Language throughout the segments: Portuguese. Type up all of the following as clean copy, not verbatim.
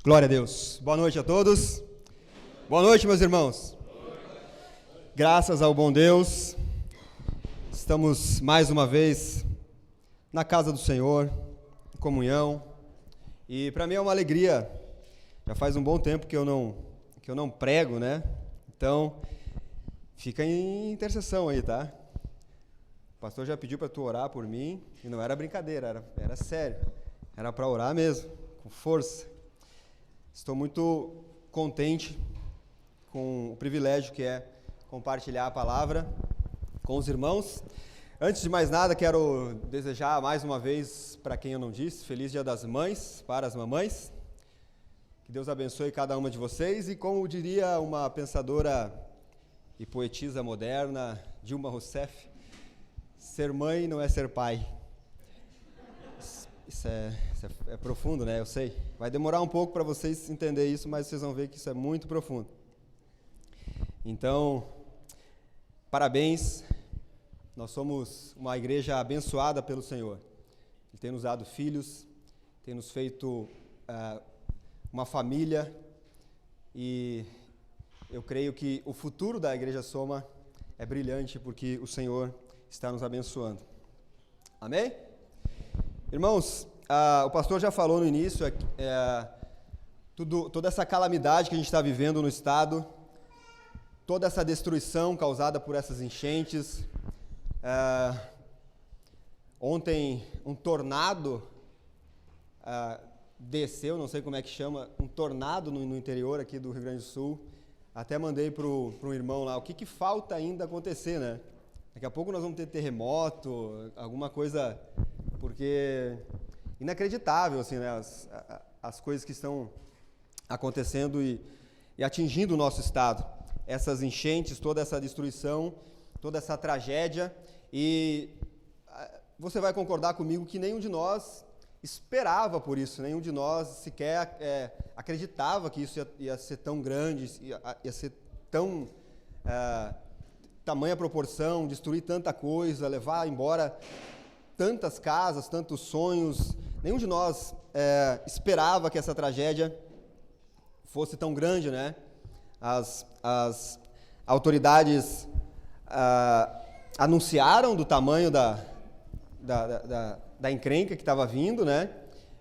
Glória a Deus. Boa noite a todos. Boa noite, meus irmãos. Graças ao bom Deus, estamos mais uma vez na casa do Senhor, em comunhão, e para mim é uma alegria. Já faz um bom tempo que eu não prego, né? Então, fica em intercessão aí, tá? O pastor já pediu para tu orar por mim, e não era brincadeira, era sério. Era para orar mesmo, com força. Estou muito contente com o privilégio que é compartilhar a palavra com os irmãos. Antes de mais nada, quero desejar mais uma vez, para quem eu não disse, Feliz Dia das Mães, para as mamães. Que Deus abençoe cada uma de vocês e, como diria uma pensadora e poetisa moderna, Dilma Rousseff, ser mãe não é ser pai. Isso é profundo, né? Eu sei. Vai demorar um pouco para vocês entenderem isso, mas vocês vão ver que isso é muito profundo. Então, parabéns. Nós somos uma igreja abençoada pelo Senhor. Ele tem nos dado filhos, tem nos feito uma família, e eu creio que o futuro da Igreja Soma é brilhante porque o Senhor está nos abençoando. Amém? Irmãos, o pastor já falou no início, toda essa calamidade que a gente está vivendo no estado, toda essa destruição causada por essas enchentes. Ontem um tornado desceu, não sei como é que chama, um tornado no interior aqui do Rio Grande do Sul. Até mandei para um irmão lá, o que falta ainda acontecer, né? Daqui a pouco nós vamos ter terremoto, alguma coisa, porque inacreditável, assim, né? As coisas que estão acontecendo e atingindo o nosso estado. Essas enchentes, toda essa destruição, toda essa tragédia, e você vai concordar comigo que nenhum de nós esperava por isso, nenhum de nós sequer acreditava que isso ia ser tão grande, ia ser tão tamanha proporção, destruir tanta coisa, levar embora tantas casas, tantos sonhos. Nenhum de nós esperava que essa tragédia fosse tão grande, né? As autoridades anunciaram do tamanho da encrenca que estava vindo, né?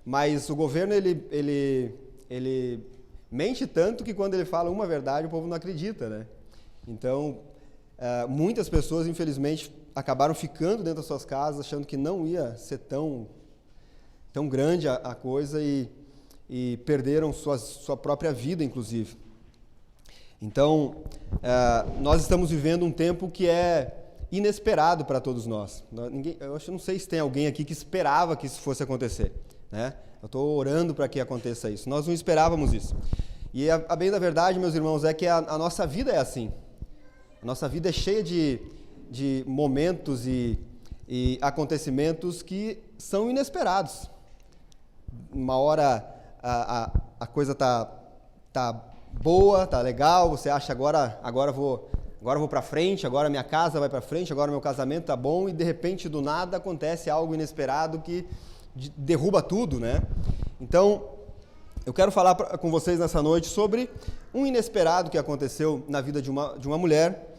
Mas o governo, ele mente tanto que quando ele fala uma verdade, o povo não acredita, né? Então, muitas pessoas, infelizmente, acabaram ficando dentro das suas casas, achando que não ia ser tão grande a coisa, e perderam sua própria vida, inclusive. Então, nós estamos vivendo um tempo que é inesperado para todos nós. Eu não sei se tem alguém aqui que esperava que isso fosse acontecer, né? Eu estou orando para que aconteça isso. Nós não esperávamos isso. E a bem da verdade, meus irmãos, é que a nossa vida é assim. A nossa vida é cheia de momentos e acontecimentos que são inesperados. Uma hora a coisa tá boa, tá legal, você acha agora eu vou para frente, agora minha casa vai para frente, agora meu casamento tá bom, e de repente do nada acontece algo inesperado que derruba tudo, né? Então, eu quero falar com vocês nessa noite sobre um inesperado que aconteceu na vida de uma mulher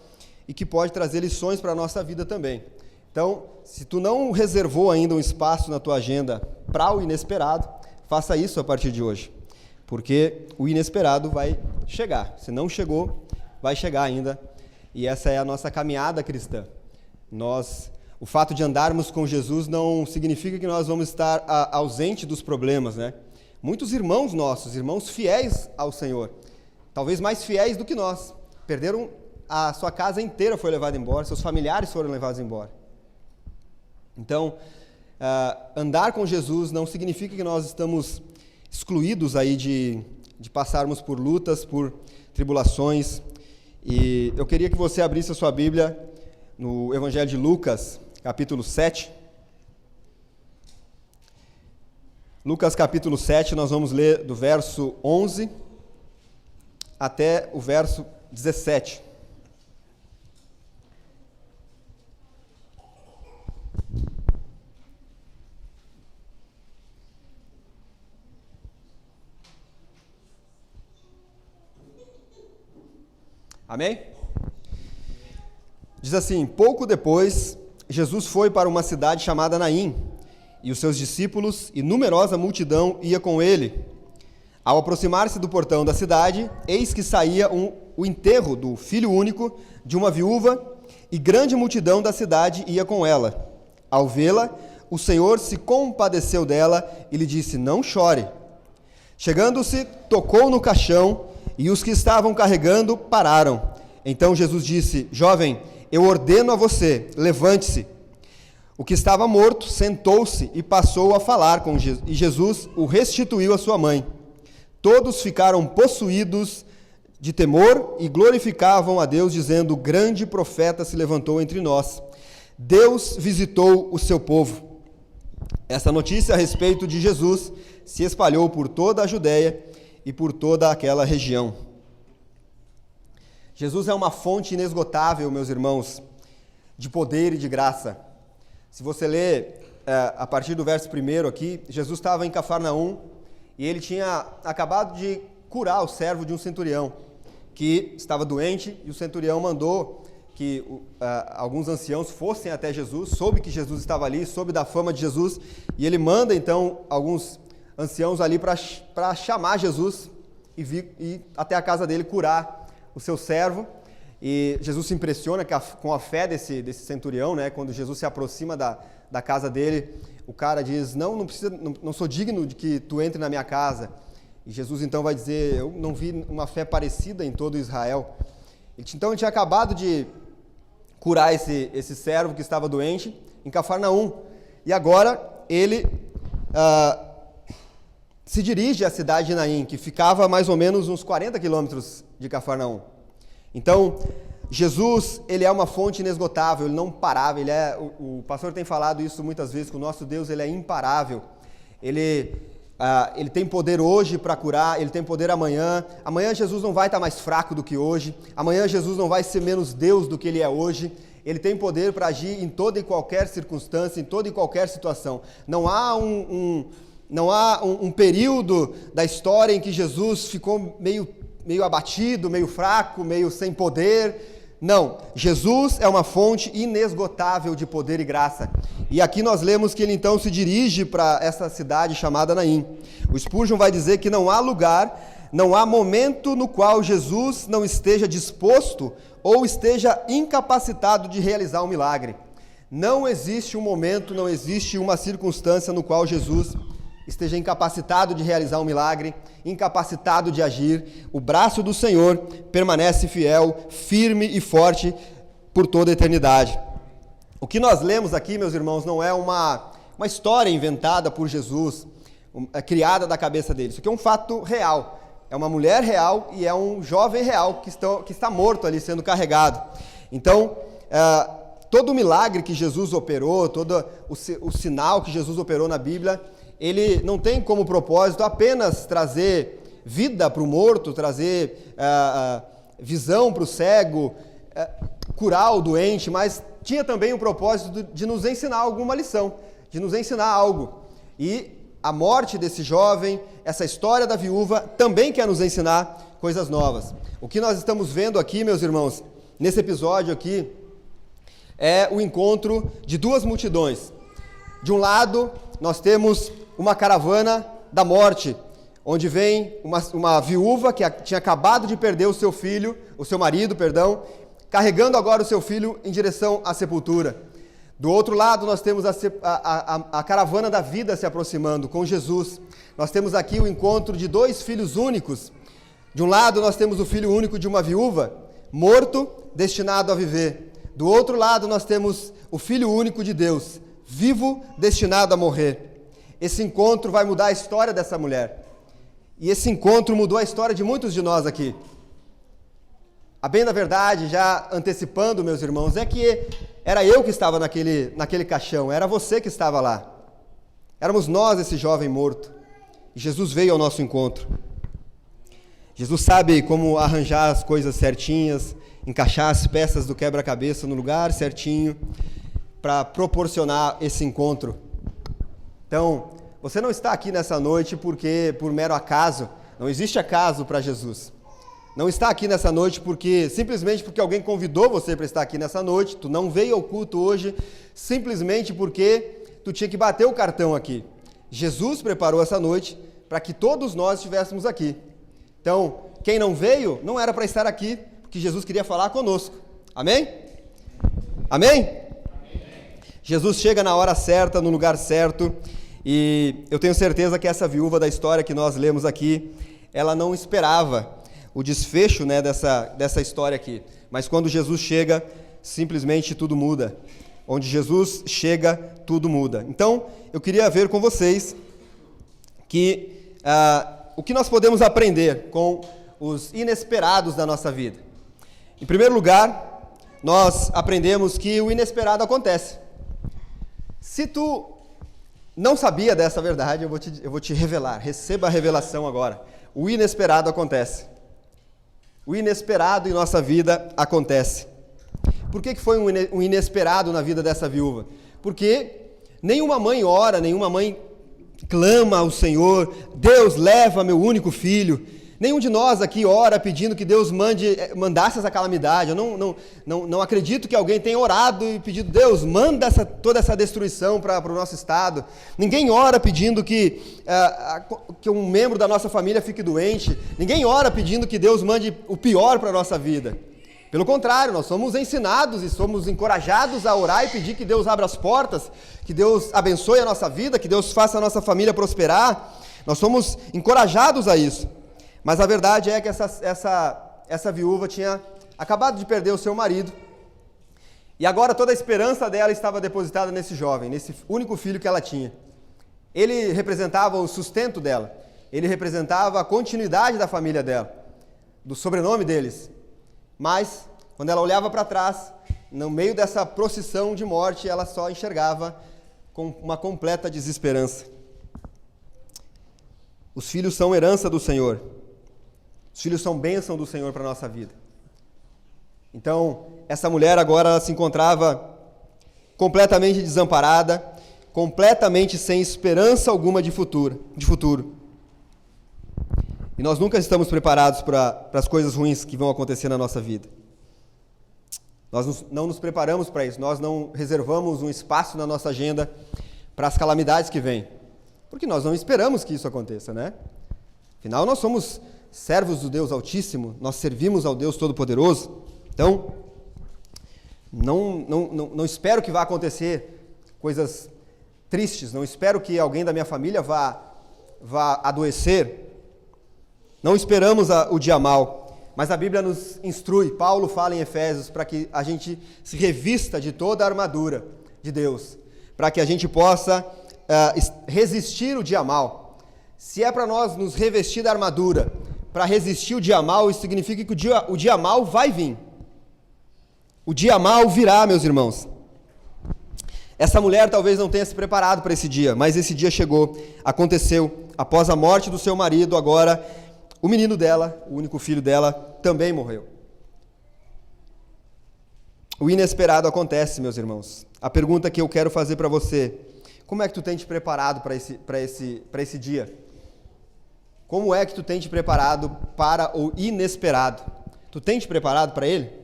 e que pode trazer lições para a nossa vida também. Então, se tu não reservou ainda um espaço na tua agenda para o inesperado, faça isso a partir de hoje, porque o inesperado vai chegar. Se não chegou, vai chegar ainda. E essa é a nossa caminhada cristã. O fato de andarmos com Jesus não significa que nós vamos estar ausente dos problemas, né? Muitos irmãos nossos, irmãos fiéis ao Senhor, talvez mais fiéis do que nós, perderam a sua casa inteira, foi levada embora, seus familiares foram levados embora. Então, andar com Jesus não significa que nós estamos excluídos aí de passarmos por lutas, por tribulações. E eu queria que você abrisse a sua Bíblia no Evangelho de Lucas, capítulo 7. Lucas, capítulo 7, nós vamos ler do verso 11 até o verso 17. Amém? Diz assim: pouco depois, Jesus foi para uma cidade chamada Naim, e os seus discípulos e numerosa multidão ia com ele. Ao aproximar-se do portão da cidade, eis que saía o enterro do filho único de uma viúva, e grande multidão da cidade ia com ela. Ao vê-la, o Senhor se compadeceu dela e lhe disse: não chore. Chegando-se, tocou no caixão, e os que estavam carregando pararam. Então Jesus disse: jovem, eu ordeno a você, levante-se. O que estava morto sentou-se e passou a falar com Jesus, e Jesus o restituiu à sua mãe. Todos ficaram possuídos de temor e glorificavam a Deus, dizendo: grande profeta se levantou entre nós. Deus visitou o seu povo. Essa notícia a respeito de Jesus se espalhou por toda a Judéia e por toda aquela região. Jesus é uma fonte inesgotável, meus irmãos, de poder e de graça. Se você ler a partir do verso 1 aqui, Jesus estava em Cafarnaum e ele tinha acabado de curar o servo de um centurião que estava doente, e o centurião mandou que alguns anciãos fossem até Jesus, soube que Jesus estava ali, soube da fama de Jesus, e ele manda então alguns anciãos ali para chamar Jesus e ir até a casa dele curar o seu servo. E Jesus se impressiona com a fé desse centurião, né? Quando Jesus se aproxima da casa dele, o cara diz: não sou digno de que tu entre na minha casa. E Jesus então vai dizer: eu não vi uma fé parecida em todo Israel. Então ele tinha acabado de curar esse servo que estava doente em Cafarnaum, e agora ele se dirige à cidade de Naim, que ficava a mais ou menos uns 40 quilômetros de Cafarnaum. Então, Jesus, ele é uma fonte inesgotável, ele não parava, o pastor tem falado isso muitas vezes, que o nosso Deus, ele é imparável. Ele tem poder hoje para curar, ele tem poder amanhã. Amanhã Jesus não vai estar mais fraco do que hoje. Amanhã Jesus não vai ser menos Deus do que ele é hoje. Ele tem poder para agir em toda e qualquer circunstância, em toda e qualquer situação. Não há um período da história em que Jesus ficou meio abatido, meio fraco, meio sem poder. Não, Jesus é uma fonte inesgotável de poder e graça. E aqui nós lemos que ele então se dirige para essa cidade chamada Naim. O Spurgeon vai dizer que não há lugar, não há momento no qual Jesus não esteja disposto ou esteja incapacitado de realizar um milagre. Não existe um momento, não existe uma circunstância no qual Jesus esteja incapacitado de realizar um milagre, incapacitado de agir. O braço do Senhor permanece fiel, firme e forte por toda a eternidade. O que nós lemos aqui, meus irmãos, não é uma história inventada por Jesus, criada da cabeça dele. Isso aqui é um fato real. É uma mulher real e é um jovem real que está morto ali, sendo carregado. Então, todo o milagre que Jesus operou, todo o sinal que Jesus operou na Bíblia, ele não tem como propósito apenas trazer vida para o morto, trazer visão para o cego, curar o doente, mas tinha também o propósito de nos ensinar alguma lição, de nos ensinar algo. E a morte desse jovem, essa história da viúva, também quer nos ensinar coisas novas. O que nós estamos vendo aqui, meus irmãos, nesse episódio aqui, é o encontro de duas multidões. De um lado, nós temos uma caravana da morte, onde vem uma viúva que tinha acabado de perder o seu marido, carregando agora o seu filho em direção à sepultura. Do outro lado, nós temos a caravana da vida se aproximando com Jesus. Nós temos aqui o encontro de dois filhos únicos. De um lado, nós temos o filho único de uma viúva, morto, destinado a viver. Do outro lado, nós temos o filho único de Deus, vivo, destinado a morrer. Esse encontro vai mudar a história dessa mulher. E esse encontro mudou a história de muitos de nós aqui. A bem da verdade, já antecipando, meus irmãos, é que era eu que estava naquele caixão, era você que estava lá. Éramos nós, esse jovem morto. E Jesus veio ao nosso encontro. Jesus sabe como arranjar as coisas certinhas, encaixar as peças do quebra-cabeça no lugar certinho, para proporcionar esse encontro. Então, você não está aqui nessa noite por mero acaso. Não existe acaso para Jesus. não está aqui nessa noite simplesmente porque alguém convidou você para estar aqui nessa noite, tu não veio ao culto hoje simplesmente porque tu tinha que bater o cartão aqui. Jesus preparou essa noite para que todos nós estivéssemos aqui. Então, quem não veio, não era para estar aqui, porque Jesus queria falar conosco. Amém? Amém? Jesus chega na hora certa, no lugar certo, e eu tenho certeza que essa viúva da história que nós lemos aqui, ela não esperava o desfecho, né, dessa história aqui. Mas quando Jesus chega, simplesmente tudo muda. Onde Jesus chega, tudo muda. Então, eu queria ver com vocês que o que nós podemos aprender com os inesperados da nossa vida. Em primeiro lugar, nós aprendemos que o inesperado acontece. Se tu não sabia dessa verdade, eu vou te revelar. Receba a revelação agora. O inesperado acontece. O inesperado em nossa vida acontece. Por que foi um inesperado na vida dessa viúva? Porque nenhuma mãe ora, nenhuma mãe clama ao Senhor, Deus leva meu único filho. Nenhum de nós aqui ora pedindo que Deus mandasse essa calamidade. Eu não acredito que alguém tenha orado e pedido, Deus, manda toda essa destruição para o nosso estado. Ninguém ora pedindo que um membro da nossa família fique doente. Ninguém ora pedindo que Deus mande o pior para a nossa vida. Pelo contrário, nós somos ensinados e somos encorajados a orar e pedir que Deus abra as portas, que Deus abençoe a nossa vida, que Deus faça a nossa família prosperar. Nós somos encorajados a isso. Mas a verdade é que essa viúva tinha acabado de perder o seu marido e agora toda a esperança dela estava depositada nesse jovem, nesse único filho que ela tinha. Ele representava o sustento dela, ele representava a continuidade da família dela, do sobrenome deles. Mas, quando ela olhava para trás, no meio dessa procissão de morte, ela só enxergava com uma completa desesperança. Os filhos são herança do Senhor. Os filhos são bênção do Senhor para a nossa vida. Então, essa mulher agora ela se encontrava completamente desamparada, completamente sem esperança alguma de futuro. E nós nunca estamos preparados para as coisas ruins que vão acontecer na nossa vida. Nós não nos preparamos para isso, nós não reservamos um espaço na nossa agenda para as calamidades que vêm. Porque nós não esperamos que isso aconteça, né? Afinal, nós somos servos do Deus Altíssimo, nós servimos ao Deus Todo-Poderoso. Então, não espero que vá acontecer coisas tristes, não espero que alguém da minha família vá adoecer. Não esperamos o dia mau, mas a Bíblia nos instrui, Paulo fala em Efésios, para que a gente se revista de toda a armadura de Deus, para que a gente possa resistir o dia mau. Se é para nós nos revestir da armadura, para resistir o dia mau, isso significa que o dia mau vai vir. O dia mau virá, meus irmãos. Essa mulher talvez não tenha se preparado para esse dia, mas esse dia chegou, aconteceu. Após a morte do seu marido, agora o menino dela, o único filho dela, também morreu. O inesperado acontece, meus irmãos. A pergunta que eu quero fazer para você, como é que tu tem te preparado para esse dia? Como é que tu tem te preparado para o inesperado? Tu tem te preparado para ele?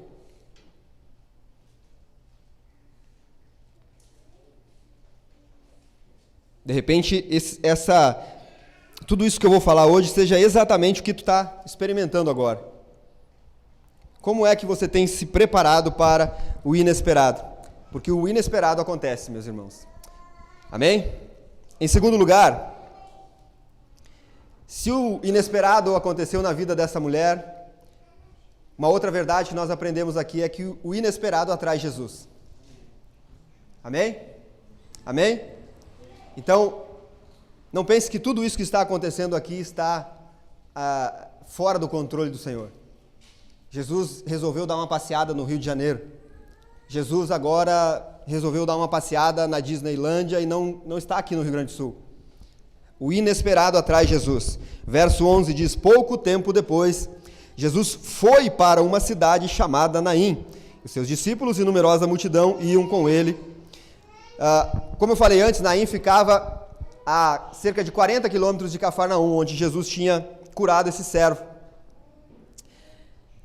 De repente, tudo isso que eu vou falar hoje seja exatamente o que tu está experimentando agora. Como é que você tem se preparado para o inesperado? Porque o inesperado acontece, meus irmãos. Amém? Em segundo lugar, se o inesperado aconteceu na vida dessa mulher, uma outra verdade que nós aprendemos aqui é que o inesperado atrai Jesus. Amém? Amém? Então, não pense que tudo isso que está acontecendo aqui está fora do controle do Senhor. Jesus resolveu dar uma passeada no Rio de Janeiro. Jesus agora resolveu dar uma passeada na Disneylândia e não está aqui no Rio Grande do Sul. O inesperado atrai Jesus. Verso 11 diz, pouco tempo depois, Jesus foi para uma cidade chamada Naim. Os seus discípulos e numerosa multidão iam com ele. Como eu falei antes, Naim ficava a cerca de 40 quilômetros de Cafarnaum, onde Jesus tinha curado esse servo.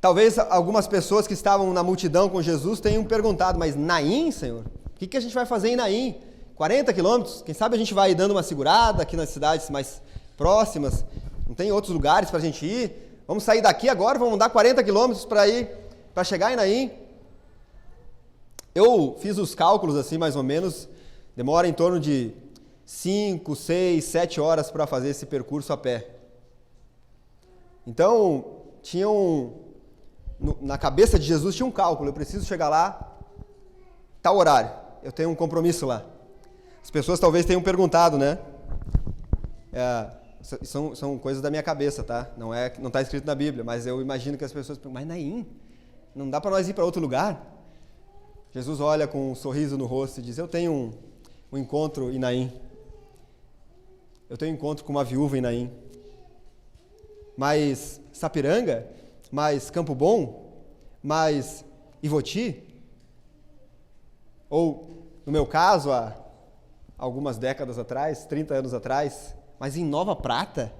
Talvez algumas pessoas que estavam na multidão com Jesus tenham perguntado, mas Naim, Senhor? O que a gente vai fazer em Naim? 40 quilômetros? Quem sabe a gente vai dando uma segurada aqui nas cidades mais próximas? Não tem outros lugares para a gente ir? Vamos sair daqui agora, vamos andar 40 quilômetros para chegar em Naim? Eu fiz os cálculos assim, mais ou menos, demora em torno de 5, 6, 7 horas para fazer esse percurso a pé. Então, na cabeça de Jesus tinha um cálculo, eu preciso chegar lá, tal horário, eu tenho um compromisso lá. As pessoas talvez tenham perguntado, né? São coisas da minha cabeça, tá? Não está escrito na Bíblia, mas eu imagino que as pessoas perguntam, mas Naim, não dá para nós ir para outro lugar? Jesus olha com um sorriso no rosto e diz, eu tenho um encontro em Naim. Eu tenho um encontro com uma viúva em Naim. Mas Sapiranga, mais Campo Bom, mais Ivoti, ou no meu caso, há algumas décadas atrás, 30 anos atrás, mas em Nova Prata,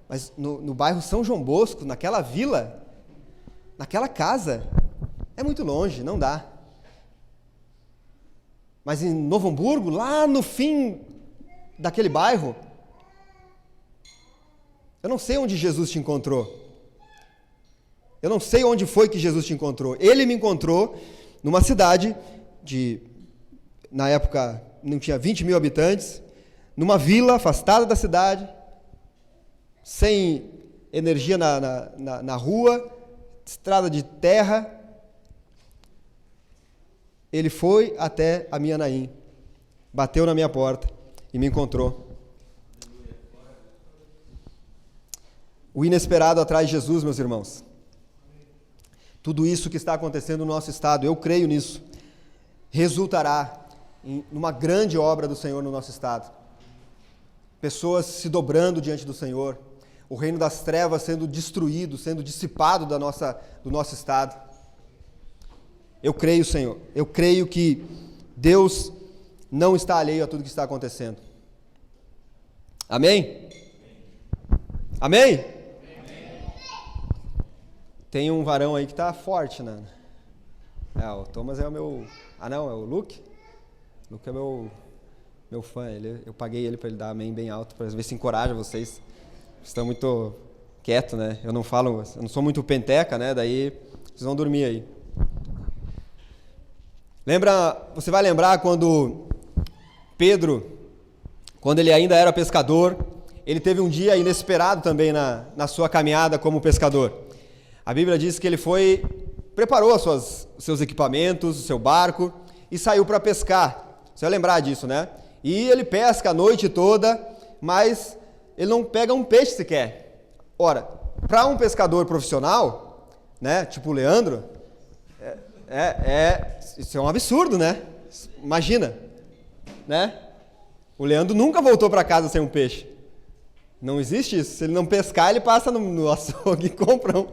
mas no bairro São João Bosco, naquela vila, naquela casa, é muito longe, não dá. Mas em Novo Hamburgo, lá no fim daquele bairro, eu não sei onde Jesus te encontrou. Eu não sei onde foi que Jesus te encontrou. Ele me encontrou numa cidade na época, não tinha 20 mil habitantes, numa vila afastada da cidade, sem energia na rua, estrada de terra. Ele foi até a minha Naim, bateu na minha porta e me encontrou. O inesperado atrai Jesus, meus irmãos. Tudo isso que está acontecendo no nosso estado, eu creio nisso, resultará em uma grande obra do Senhor no nosso estado. Pessoas se dobrando diante do Senhor, o reino das trevas sendo destruído, sendo dissipado do nosso estado. Eu creio, Senhor, eu creio que Deus não está alheio a tudo que está acontecendo. Amém? Amém? Tem um varão aí que está forte, né? O Thomas é o meu... não, é o Luke? O Luke é meu fã. Eu paguei ele para ele dar amém bem alto, para ver se encoraja vocês. Estão muito quietos, né? Eu não sou muito penteca, né? Daí vocês vão dormir aí. Você vai lembrar quando Pedro, quando ele ainda era pescador, ele teve um dia inesperado também na sua caminhada como pescador. A Bíblia diz que ele preparou os seus equipamentos, o seu barco e saiu para pescar. Você vai lembrar disso, né? E ele pesca a noite toda, mas ele não pega um peixe sequer. Ora, para um pescador profissional, né, tipo o Leandro, isso é um absurdo, né? Imagina, né? O Leandro nunca voltou para casa sem um peixe. Não existe isso. Se ele não pescar, ele passa no açougue e compra um.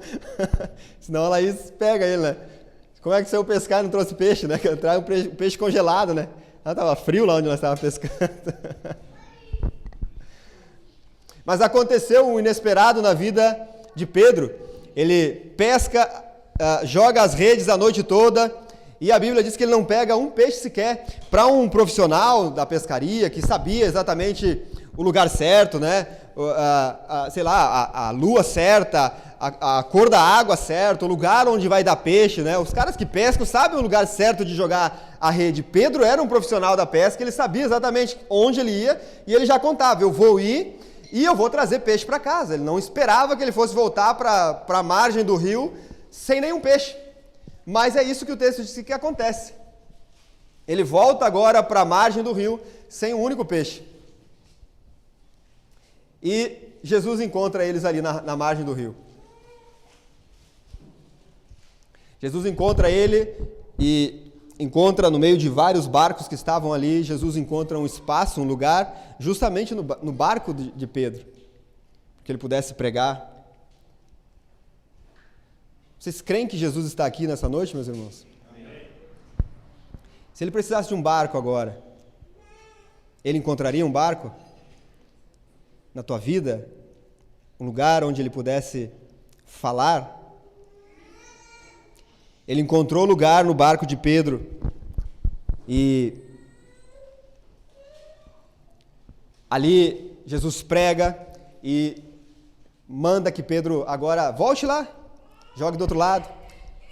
Senão a Laís pega ele, né? Como é que saiu pescar e não trouxe peixe, né? Traz um peixe congelado, né? Estava frio lá onde nós estávamos pescando. Mas aconteceu um inesperado na vida de Pedro. Ele pesca, joga as redes a noite toda, e a Bíblia diz que ele não pega um peixe sequer. Para um profissional da pescaria que sabia exatamente o lugar certo, né? A lua certa, a cor da água certa, o lugar onde vai dar peixe, né? Os caras que pescam sabem o lugar certo de jogar a rede. Pedro era um profissional da pesca, ele sabia exatamente onde ele ia e ele já contava, eu vou ir e eu vou trazer peixe para casa. Ele não esperava que ele fosse voltar para a margem do rio sem nenhum peixe. Mas é isso que o texto diz que acontece. Ele volta agora para a margem do rio sem um único peixe. E Jesus encontra eles ali na margem do rio. Jesus encontra ele e encontra no meio de vários barcos que estavam ali, Jesus encontra um espaço, um lugar, justamente no barco de Pedro, que ele pudesse pregar. Vocês creem que Jesus está aqui nessa noite, meus irmãos? Amém. Se ele precisasse de um barco agora, ele encontraria um barco na tua vida? Um lugar onde ele pudesse falar? Ele encontrou lugar no barco de Pedro e ali Jesus prega e manda que Pedro agora volte lá, jogue do outro lado.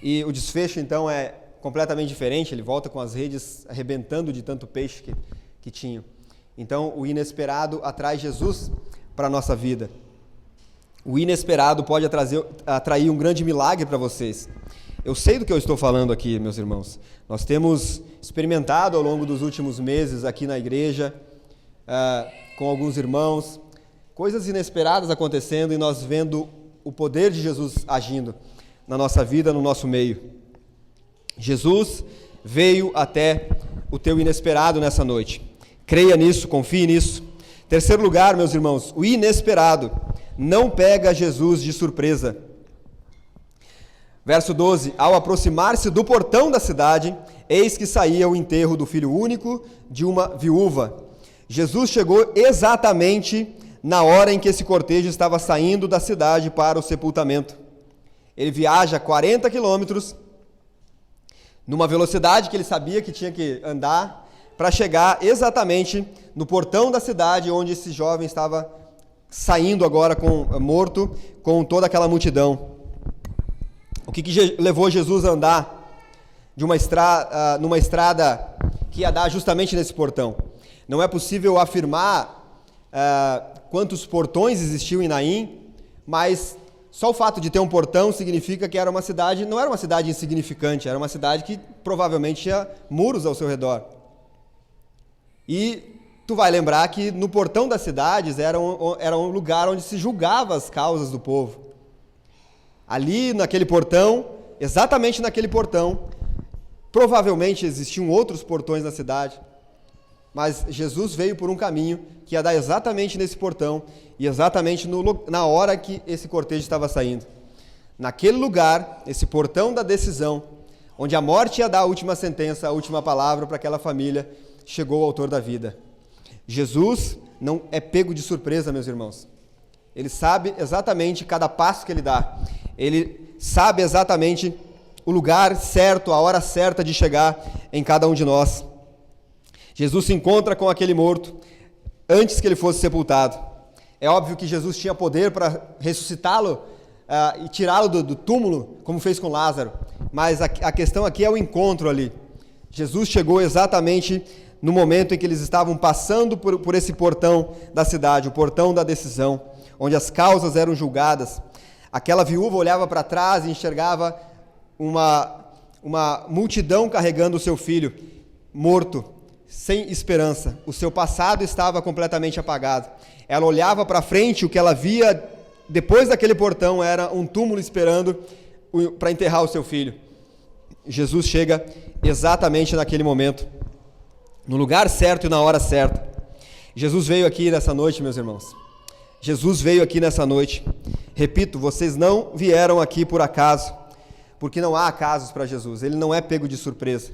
E o desfecho então é completamente diferente, ele volta com as redes arrebentando de tanto peixe que tinham. Então o inesperado atrai Jesus para a nossa vida. O inesperado pode atrair um grande milagre para vocês. Eu sei do que eu estou falando aqui, meus irmãos. Nós temos experimentado ao longo dos últimos meses aqui na igreja, com alguns irmãos, coisas inesperadas acontecendo e nós vendo o poder de Jesus agindo na nossa vida, no nosso meio. Jesus veio até o teu inesperado nessa noite. Creia nisso, confie nisso. Terceiro lugar, meus irmãos, o inesperado não pega Jesus de surpresa. Verso 12, ao aproximar-se do portão da cidade, eis que saía o enterro do filho único de uma viúva. Jesus chegou exatamente na hora em que esse cortejo estava saindo da cidade para o sepultamento. Ele viaja 40 quilômetros, numa velocidade que ele sabia que tinha que andar, para chegar exatamente no portão da cidade, onde esse jovem estava saindo agora morto, com toda aquela multidão. O que levou Jesus a andar numa estrada que ia dar justamente nesse portão? Não é possível afirmar quantos portões existiam em Naim, mas só o fato de ter um portão significa que não era uma cidade insignificante, era uma cidade que provavelmente tinha muros ao seu redor. E tu vai lembrar que no portão das cidades era um lugar onde se julgava as causas do povo. Ali naquele portão, exatamente naquele portão, provavelmente existiam outros portões na cidade, mas Jesus veio por um caminho que ia dar exatamente nesse portão e exatamente na hora que esse cortejo estava saindo. Naquele lugar, esse portão da decisão, onde a morte ia dar a última sentença, a última palavra para aquela família, chegou o autor da vida. Jesus não é pego de surpresa, meus irmãos. Ele sabe exatamente cada passo que ele dá. Ele sabe exatamente o lugar certo, a hora certa de chegar em cada um de nós. Jesus se encontra com aquele morto antes que ele fosse sepultado. É óbvio que Jesus tinha poder para ressuscitá-lo e tirá-lo do túmulo, como fez com Lázaro. Mas a questão aqui é o encontro ali. Jesus chegou exatamente no momento em que eles estavam passando por esse portão da cidade, o portão da decisão, onde as causas eram julgadas. Aquela viúva olhava para trás e enxergava uma multidão carregando o seu filho, morto, sem esperança. O seu passado estava completamente apagado. Ela olhava para frente, o que ela via depois daquele portão era um túmulo esperando para enterrar o seu filho. Jesus chega exatamente naquele momento, no lugar certo e na hora certa. Jesus veio aqui nessa noite, meus irmãos. Jesus veio aqui nessa noite. Repito, vocês não vieram aqui por acaso, porque não há acasos para Jesus. Ele não é pego de surpresa.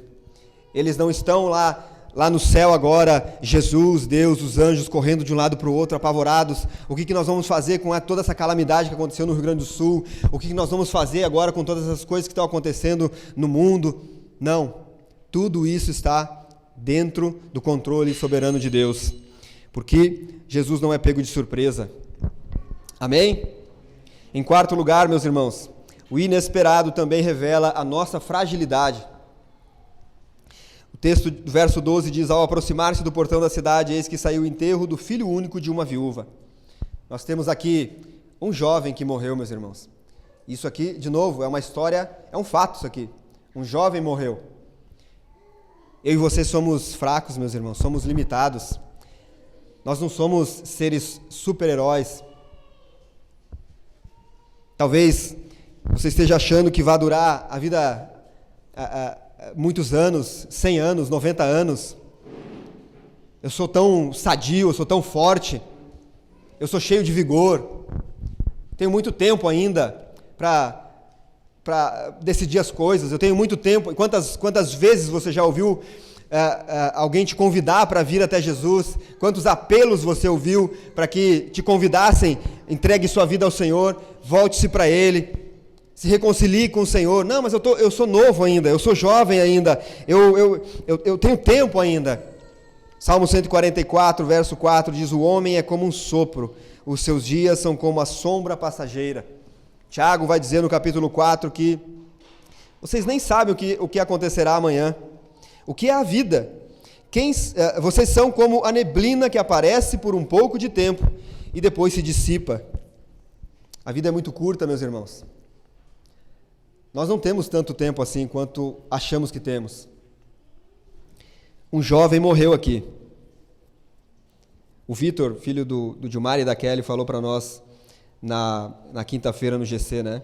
Eles não estão lá no céu agora, Jesus, Deus, os anjos correndo de um lado para o outro, apavorados. O que nós vamos fazer com toda essa calamidade que aconteceu no Rio Grande do Sul? O que nós vamos fazer agora com todas as coisas que estão acontecendo no mundo? Não. Tudo isso está dentro do controle soberano de Deus. Porque Jesus não é pego de surpresa. Amém? Em quarto lugar, meus irmãos, o inesperado também revela a nossa fragilidade. O texto do verso 12 diz: ao aproximar-se do portão da cidade, eis que saiu o enterro do filho único de uma viúva. Nós temos aqui um jovem que morreu, meus irmãos. Isso aqui, de novo, é uma história, é um fato isso aqui. Um jovem morreu. Eu e você somos fracos, meus irmãos, somos limitados. Nós não somos seres super-heróis. Talvez você esteja achando que vai durar a vida muitos anos, 100 anos, 90 anos. Eu sou tão sadio, eu sou tão forte, eu sou cheio de vigor, tenho muito tempo ainda para decidir as coisas, eu tenho muito tempo. Quantas vezes você já ouviu alguém te convidar para vir até Jesus? Quantos apelos você ouviu para que te convidassem? Entregue sua vida ao Senhor, volte-se para Ele. Se reconcilie com o Senhor. Não, mas eu sou novo ainda, eu sou jovem ainda, eu tenho tempo ainda. Salmo 144, verso 4 diz: o homem é como um sopro, os seus dias são como a sombra passageira. Tiago vai dizer no capítulo 4 que vocês nem sabem o que acontecerá amanhã. O que é a vida? Vocês são como a neblina que aparece por um pouco de tempo e depois se dissipa. A vida é muito curta, meus irmãos. Nós não temos tanto tempo assim quanto achamos que temos. Um jovem morreu aqui. O Vitor, filho do Gilmar e da Kelly, falou para nós na quinta-feira no GC, né?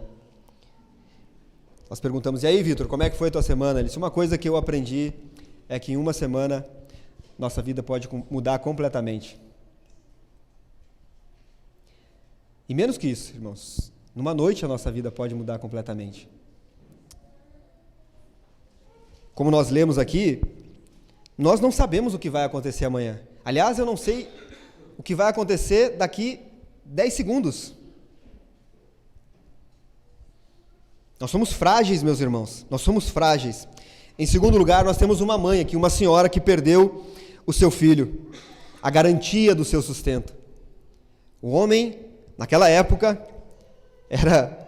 Nós perguntamos: e aí, Vitor, como é que foi a tua semana? Ele disse: uma coisa que eu aprendi é que em uma semana nossa vida pode mudar completamente. E menos que isso, irmãos, numa noite a nossa vida pode mudar completamente. Como nós lemos aqui, nós não sabemos o que vai acontecer amanhã. Aliás, eu não sei o que vai acontecer daqui 10 segundos. Nós somos frágeis, meus irmãos, nós somos frágeis. Em segundo lugar, nós temos uma mãe aqui, uma senhora que perdeu o seu filho, a garantia do seu sustento. O homem, naquela época, era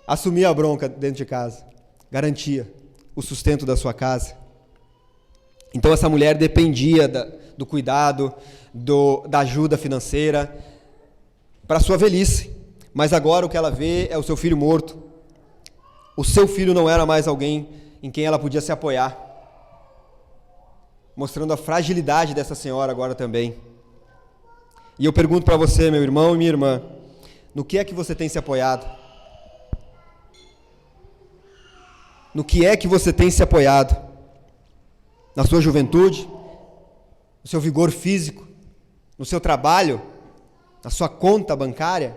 assumir a bronca dentro de casa, garantia o sustento da sua casa. Então essa mulher dependia do cuidado, da ajuda financeira para a sua velhice, mas agora o que ela vê é o seu filho morto. O seu filho não era mais alguém em quem ela podia se apoiar, mostrando a fragilidade dessa senhora agora também. E eu pergunto para você, meu irmão e minha irmã, no que é que você tem se apoiado? No que é que você tem se apoiado? Na sua juventude? No seu vigor físico? No seu trabalho? Na sua conta bancária?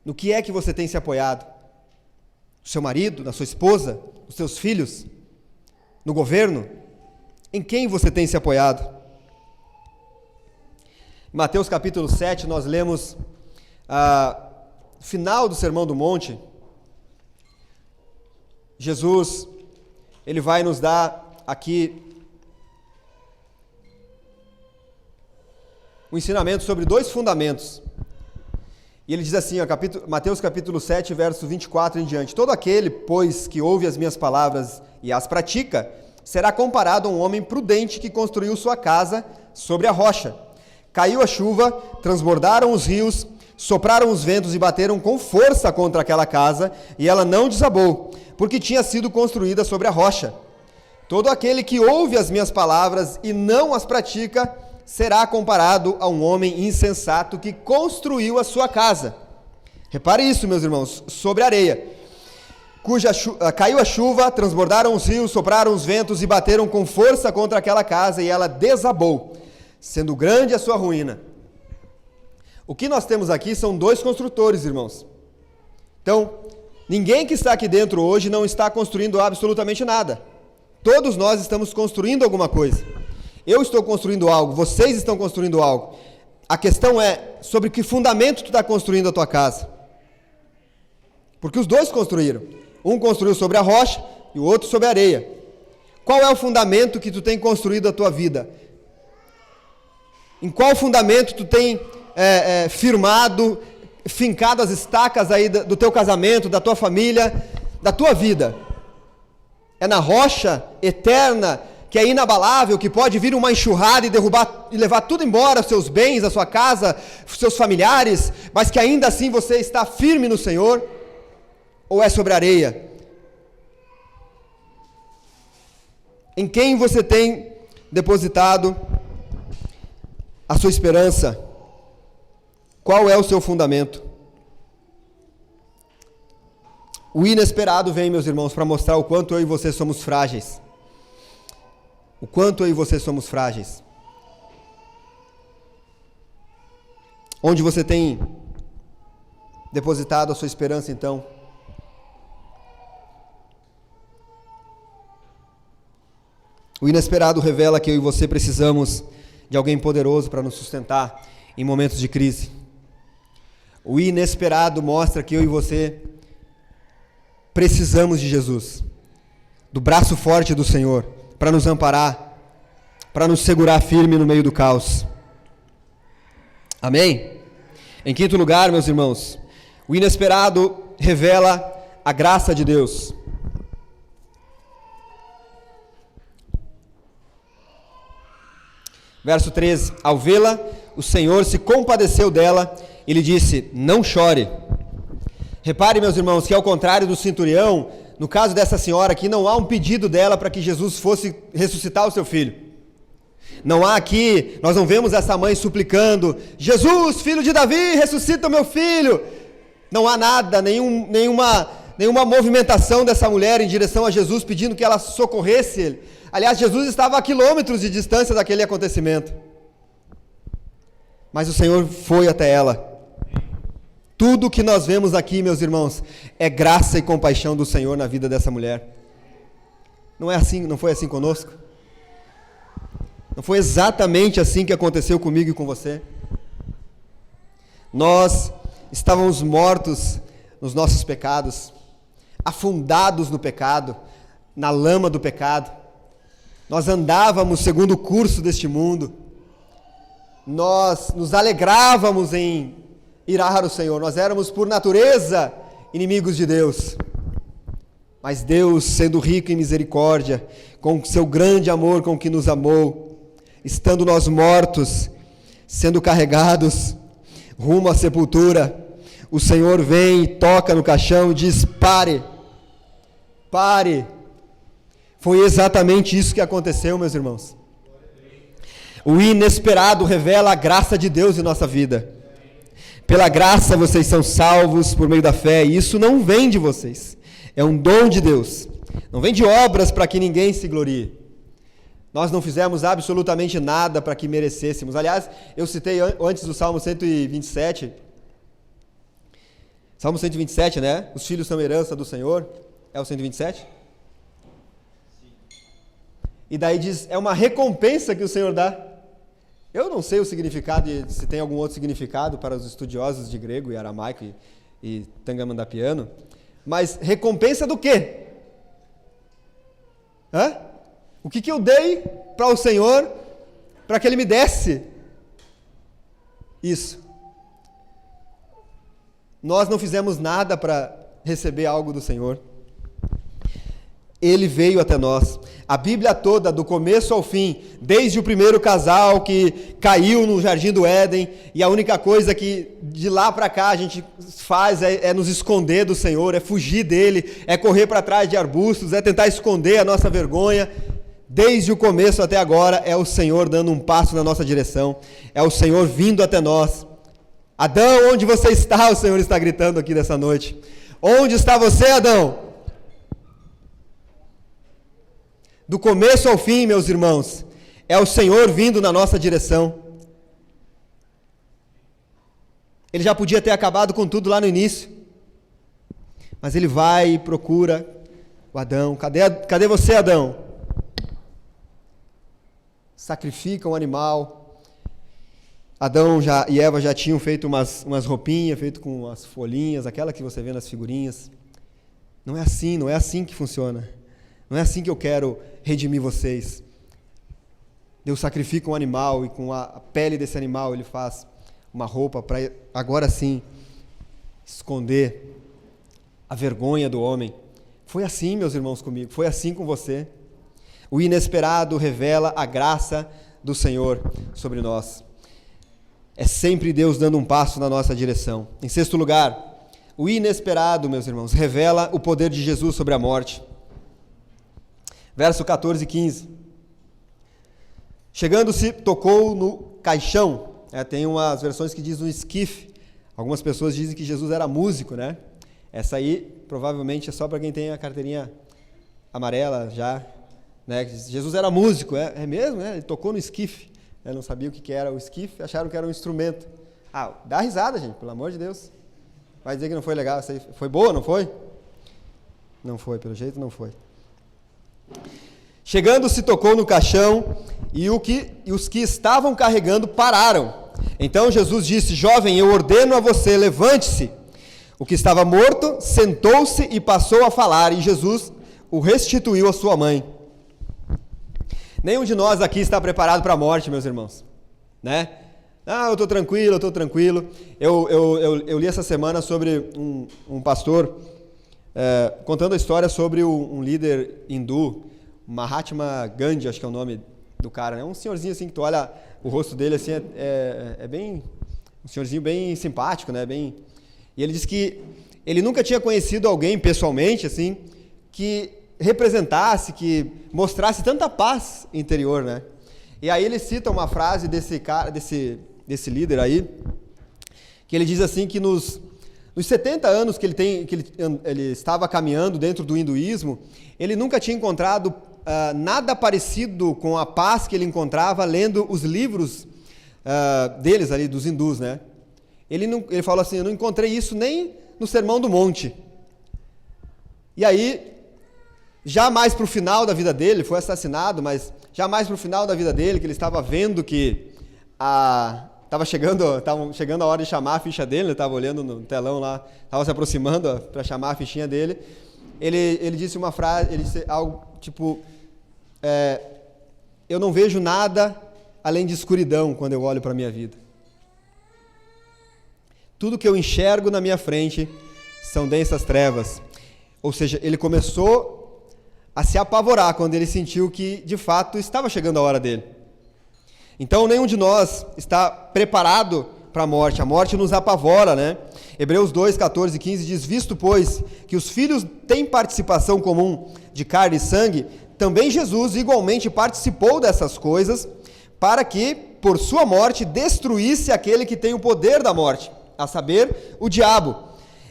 No que é que você tem se apoiado? No seu marido? Na sua esposa? Nos seus filhos? No governo? Em quem você tem se apoiado? Em Mateus capítulo 7, nós lemos final do Sermão do Monte. Jesus, ele vai nos dar aqui um ensinamento sobre 2 fundamentos. E ele diz assim, Mateus capítulo 7, verso 24 em diante: todo aquele, pois, que ouve as minhas palavras e as pratica, será comparado a um homem prudente que construiu sua casa sobre a rocha. Caiu a chuva, transbordaram os rios, sopraram os ventos e bateram com força contra aquela casa, e ela não desabou, porque tinha sido construída sobre a rocha. Todo aquele que ouve as minhas palavras e não as pratica, será comparado a um homem insensato que construiu a sua casa. Repare isso, meus irmãos, sobre a areia, caiu a chuva, transbordaram os rios, sopraram os ventos e bateram com força contra aquela casa, e ela desabou, sendo grande a sua ruína. O que nós temos aqui são 2 construtores, irmãos. Então, ninguém que está aqui dentro hoje não está construindo absolutamente nada. Todos nós estamos construindo alguma coisa. Eu estou construindo algo, vocês estão construindo algo. A questão é sobre que fundamento tu está construindo a tua casa. Porque os 2 construíram. Um construiu sobre a rocha e o outro sobre a areia. Qual é o fundamento que tu tem construído a tua vida? Em qual fundamento tu tem firmado, fincado as estacas aí do teu casamento, da tua família, da tua vida? É na rocha eterna, que é inabalável, que pode vir uma enxurrada e derrubar e levar tudo embora, os seus bens, a sua casa, os seus familiares, mas que ainda assim você está firme no Senhor? Ou é sobre areia? Em quem você tem depositado a sua esperança? Qual é o seu fundamento? O inesperado vem, meus irmãos, para mostrar o quanto eu e você somos frágeis. O quanto eu e você somos frágeis. Onde você tem depositado a sua esperança, então? O inesperado revela que eu e você precisamos de alguém poderoso para nos sustentar em momentos de crise. O inesperado mostra que eu e você Precisamos de Jesus, do braço forte do Senhor, para nos amparar, para nos segurar firme no meio do caos. Amém? Em quinto lugar, meus irmãos, o inesperado revela a graça de Deus. Verso 13: ao vê-la, o Senhor se compadeceu dela e lhe disse: não chore. Repare, meus irmãos, que ao contrário do centurião, no caso dessa senhora aqui, não há um pedido dela para que Jesus fosse ressuscitar o seu filho. Não há aqui, nós não vemos essa mãe suplicando: Jesus, filho de Davi, ressuscita o meu filho. Não há nada, nenhuma movimentação dessa mulher em direção a Jesus, pedindo que ela socorresse ele. Aliás, Jesus estava a quilômetros de distância daquele acontecimento. Mas o Senhor foi até ela. Tudo que nós vemos aqui, meus irmãos, é graça e compaixão do Senhor na vida dessa mulher. Não é assim, não foi assim conosco? Não foi exatamente assim que aconteceu comigo e com você? Nós estávamos mortos nos nossos pecados, afundados no pecado, na lama do pecado. Nós andávamos segundo o curso deste mundo. Nós nos alegrávamos em irar o Senhor. Nós éramos, por natureza, inimigos de Deus. Mas Deus, sendo rico em misericórdia, com seu grande amor com que nos amou, estando nós mortos, sendo carregados rumo à sepultura, o Senhor vem e toca no caixão e diz: pare, pare. Foi exatamente isso que aconteceu, meus irmãos. O inesperado revela a graça de Deus em nossa vida. Pela graça vocês são salvos por meio da fé, e isso não vem de vocês. É um dom de Deus. Não vem de obras para que ninguém se glorie. Nós não fizemos absolutamente nada para que merecêssemos. Aliás, eu citei antes do Salmo 127. Salmo 127, né? Os filhos são herança do Senhor. É o 127? E daí diz, é uma recompensa que o Senhor dá. Eu não sei o significado, se tem algum outro significado para os estudiosos de grego e aramaico e tangamandapiano, mas recompensa do quê? O que eu dei para o Senhor para que Ele me desse isso? Nós não fizemos nada para receber algo do Senhor. Ele veio até nós. A Bíblia toda, do começo ao fim, desde o primeiro casal que caiu no Jardim do Éden, e a única coisa que de lá para cá a gente faz é nos esconder do Senhor, é fugir dele, é correr para trás de arbustos, é tentar esconder a nossa vergonha. Desde o começo até agora é o Senhor dando um passo na nossa direção, é o Senhor vindo até nós. Adão, onde você está? O Senhor está gritando aqui nessa noite. Onde está você, Adão? Do começo ao fim, meus irmãos, é o Senhor vindo na nossa direção. Ele já podia ter acabado com tudo lá no início, mas Ele vai e procura o Adão. Cadê você, Adão? Sacrifica um animal. Adão e Eva já tinham feito umas roupinhas, feito com as folhinhas, aquela que você vê nas figurinhas. Não é assim que funciona. Não é assim que eu quero redimir vocês. Deus sacrifica um animal e com a pele desse animal Ele faz uma roupa para agora sim esconder a vergonha do homem. Foi assim, meus irmãos, comigo. Foi assim com você. O inesperado revela a graça do Senhor sobre nós. É sempre Deus dando um passo na nossa direção. Em sexto lugar, o inesperado, meus irmãos, revela o poder de Jesus sobre a morte. Verso 14 e 15. Chegando-se, tocou no caixão. Tem umas versões que dizem no esquife. Algumas pessoas dizem que Jesus era músico, né? Essa aí, provavelmente, é só para quem tem a carteirinha amarela já. Né? Jesus era músico, é mesmo? Ele tocou no esquife. Eu não sabia o que era o esquife, acharam que era um instrumento. Dá risada, gente, pelo amor de Deus. Vai dizer que não foi legal. Essa aí foi boa, não foi? Não foi, pelo jeito não foi. Chegando-se, tocou no caixão e os que estavam carregando pararam. Então Jesus disse: jovem, eu ordeno a você, levante-se. O que estava morto sentou-se e passou a falar, e Jesus o restituiu à sua mãe. Nenhum de nós aqui está preparado para a morte, meus irmãos, né? Eu estou tranquilo, Eu li essa semana sobre um pastor contando a história sobre um líder hindu, Mahatma Gandhi, acho que é o nome do cara, né? Um senhorzinho assim que tu olha o rosto dele assim, é bem, um senhorzinho bem simpático, né? Bem, e ele disse que ele nunca tinha conhecido alguém pessoalmente assim que representasse, que mostrasse tanta paz interior, né? E aí ele cita uma frase desse cara, desse líder aí, que ele diz assim que nos 70 anos que ele estava caminhando dentro do hinduísmo, ele nunca tinha encontrado nada parecido com a paz que ele encontrava lendo os livros deles ali, dos hindus, né? Ele falou assim, eu não encontrei isso nem no Sermão do Monte. E aí, já mais para o final da vida dele, foi assassinado, mas já mais para o final da vida dele, que ele estava vendo que estava chegando a hora de chamar a ficha dele, ele estava olhando no telão lá, estava se aproximando para chamar a fichinha dele, ele disse uma frase, ele disse algo tipo, eu não vejo nada além de escuridão quando eu olho para a minha vida. Tudo que eu enxergo na minha frente são densas trevas. Ou seja, ele começou a se apavorar quando ele sentiu que, de fato, estava chegando a hora dele. Então, nenhum de nós está preparado para a morte nos apavora, né? Hebreus 2, 14 e 15 diz, visto, pois, que os filhos têm participação comum de carne e sangue, também Jesus igualmente participou dessas coisas, para que, por sua morte, destruísse aquele que tem o poder da morte, a saber, o diabo,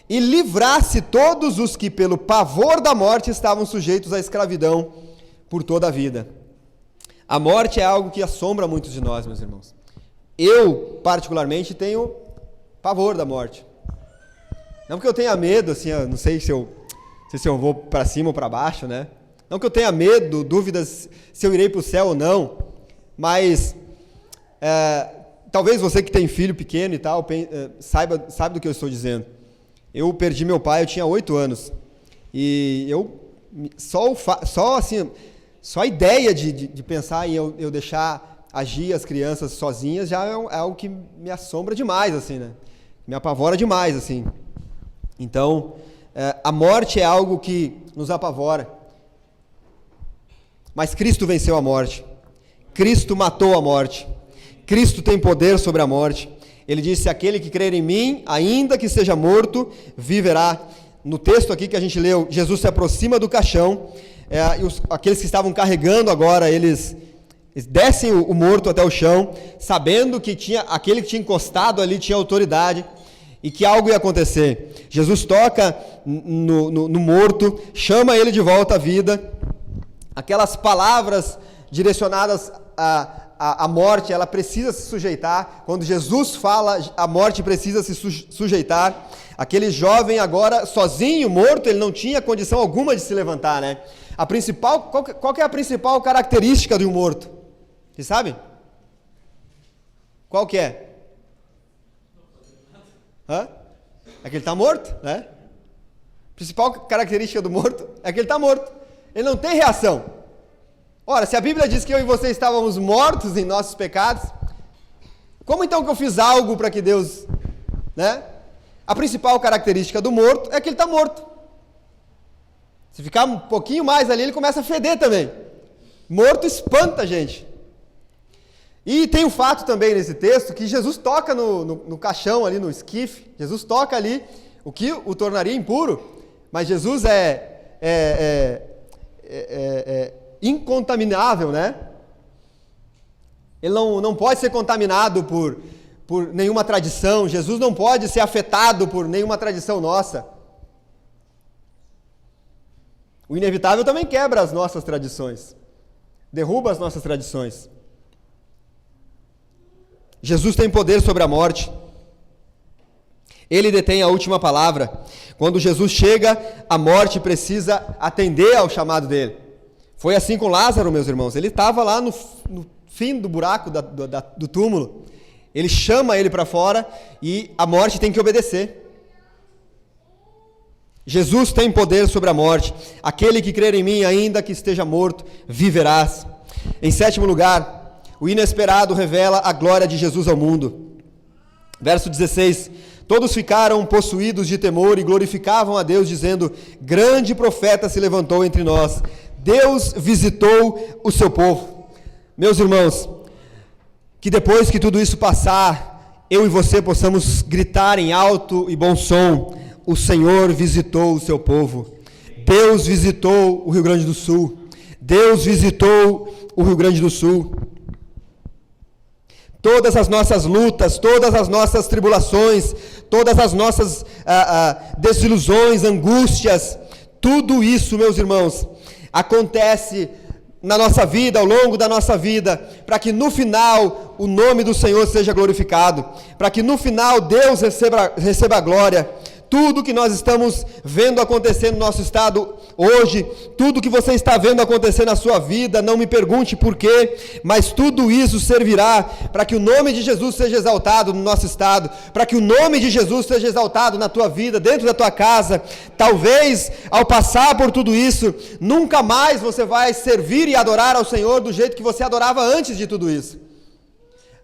e livrasse todos os que, pelo pavor da morte, estavam sujeitos à escravidão por toda a vida. A morte é algo que assombra muitos de nós, meus irmãos. Eu, particularmente, tenho pavor da morte. Não porque eu tenha medo, assim, eu não sei se eu vou para cima ou para baixo, né? Não que eu tenha medo, dúvidas se eu irei para o céu ou não, mas talvez você que tem filho pequeno e tal, saiba do que eu estou dizendo. Eu perdi meu pai, eu tinha 8 anos. E só a ideia de pensar em eu deixar agir as crianças sozinhas já é algo que me assombra demais, assim, né? Me apavora demais, assim. Então, a morte é algo que nos apavora. Mas Cristo venceu a morte. Cristo matou a morte. Cristo tem poder sobre a morte. Ele disse, aquele que crer em mim, ainda que seja morto, viverá. No texto aqui que a gente leu, Jesus se aproxima do caixão, e aqueles que estavam carregando agora, eles descem o morto até o chão, sabendo que aquele que tinha encostado ali tinha autoridade, e que algo ia acontecer. Jesus toca no morto, chama ele de volta à vida. Aquelas palavras direcionadas a morte, ela precisa se sujeitar. Quando Jesus fala, a morte precisa se sujeitar. Aquele jovem agora, sozinho, morto, ele não tinha condição alguma de se levantar, né? Qual que é a principal característica de um morto? Vocês sabem? Qual que é? É que ele está morto, né? A principal característica do morto é que ele está morto. Ele não tem reação. Ora, se a Bíblia diz que eu e você estávamos mortos em nossos pecados, como então que eu fiz algo para que Deus, né? A principal característica do morto é que ele está morto. Se ficar um pouquinho mais ali, ele começa a feder também. Morto espanta a gente. E tem um fato também nesse texto que Jesus toca no caixão ali, no esquife. Jesus toca ali, o que o tornaria impuro. Mas Jesus é incontaminável, né? Ele não pode ser contaminado por nenhuma tradição. Jesus não pode ser afetado por nenhuma tradição nossa. O inevitável também quebra as nossas tradições, derruba as nossas tradições. Jesus tem poder sobre a morte. Ele detém a última palavra. Quando Jesus chega, a morte precisa atender ao chamado dele. Foi assim com Lázaro, meus irmãos. Ele estava lá no fim do buraco do túmulo. Ele chama ele para fora e a morte tem que obedecer. Jesus tem poder sobre a morte. Aquele que crer em mim, ainda que esteja morto, viverás. Em sétimo lugar, o inesperado revela a glória de Jesus ao mundo. Verso 16: todos ficaram possuídos de temor e glorificavam a Deus, dizendo: grande profeta se levantou entre nós. Deus visitou o seu povo. Meus irmãos, que depois que tudo isso passar, eu e você possamos gritar em alto e bom som: o Senhor visitou o seu povo. Deus visitou o Rio Grande do Sul. Deus visitou o Rio Grande do Sul. Todas as nossas lutas, todas as nossas tribulações, todas as nossas desilusões, angústias, tudo isso, meus irmãos, acontece na nossa vida, ao longo da nossa vida, para que no final o nome do Senhor seja glorificado, para que no final Deus receba a glória. Tudo que nós estamos vendo acontecer no nosso estado hoje, tudo que você está vendo acontecer na sua vida, não me pergunte por quê, mas tudo isso servirá para que o nome de Jesus seja exaltado no nosso estado, para que o nome de Jesus seja exaltado na tua vida, dentro da tua casa. Talvez, ao passar por tudo isso, nunca mais você vai servir e adorar ao Senhor do jeito que você adorava antes de tudo isso.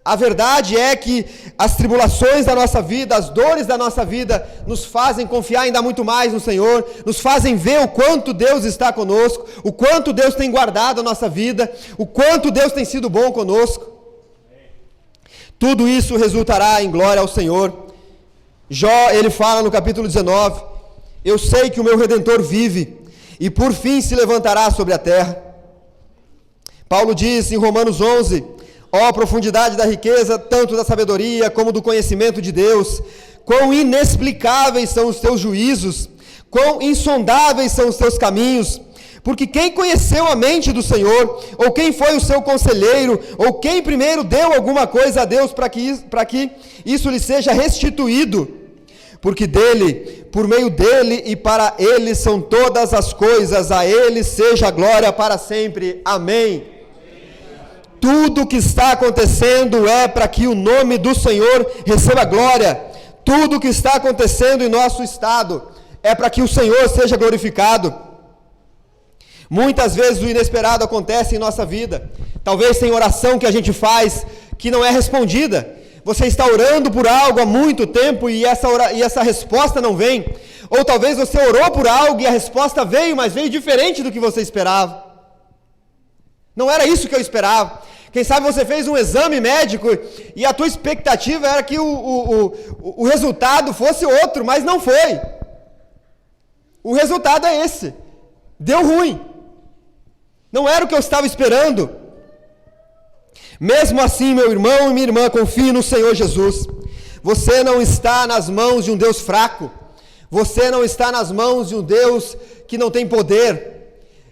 A verdade é que as tribulações da nossa vida, as dores da nossa vida, nos fazem confiar ainda muito mais no Senhor, nos fazem ver o quanto Deus está conosco, o quanto Deus tem guardado a nossa vida, o quanto Deus tem sido bom conosco. Tudo isso resultará em glória ao Senhor. Jó, ele fala no capítulo 19, eu sei que o meu Redentor vive, e por fim se levantará sobre a terra. Paulo diz em Romanos 11, ó profundidade da riqueza, tanto da sabedoria como do conhecimento de Deus, quão inexplicáveis são os teus juízos, quão insondáveis são os teus caminhos, porque quem conheceu a mente do Senhor, ou quem foi o seu conselheiro, ou quem primeiro deu alguma coisa a Deus para que isso lhe seja restituído? Porque dele, por meio dele e para ele são todas as coisas, a ele seja a glória para sempre. Amém. Tudo o que está acontecendo é para que o nome do Senhor receba glória. Tudo o que está acontecendo em nosso estado é para que o Senhor seja glorificado. Muitas vezes o inesperado acontece em nossa vida. Talvez tenha oração que a gente faz que não é respondida. Você está orando por algo há muito tempo e essa resposta não vem. Ou talvez você orou por algo e a resposta veio, mas veio diferente do que você esperava. Não era isso que eu esperava. Quem sabe você fez um exame médico e a tua expectativa era que o resultado fosse outro, mas não foi. O resultado é esse. Deu ruim. Não era o que eu estava esperando. Mesmo assim, meu irmão e minha irmã, confie no Senhor Jesus. Você não está nas mãos de um Deus fraco. Você não está nas mãos de um Deus que não tem poder.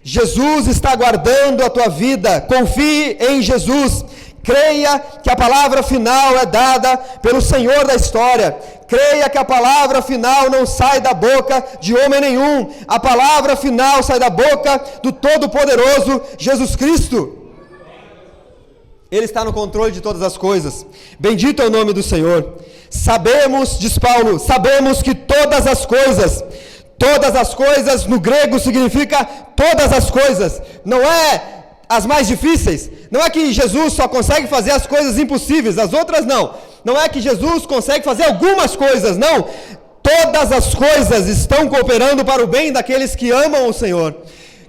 Jesus está guardando a tua vida. Confie em Jesus. Creia que a palavra final é dada pelo Senhor da história. Creia que a palavra final não sai da boca de homem nenhum. A palavra final sai da boca do Todo-Poderoso Jesus Cristo. Ele está no controle de todas as coisas. Bendito é o nome do Senhor. Sabemos, diz Paulo, sabemos que todas as coisas no grego significa todas as coisas. Não é as mais difíceis. Não é que Jesus só consegue fazer as coisas impossíveis, as outras não. Não é que Jesus consegue fazer algumas coisas, não. Todas as coisas estão cooperando para o bem daqueles que amam o Senhor.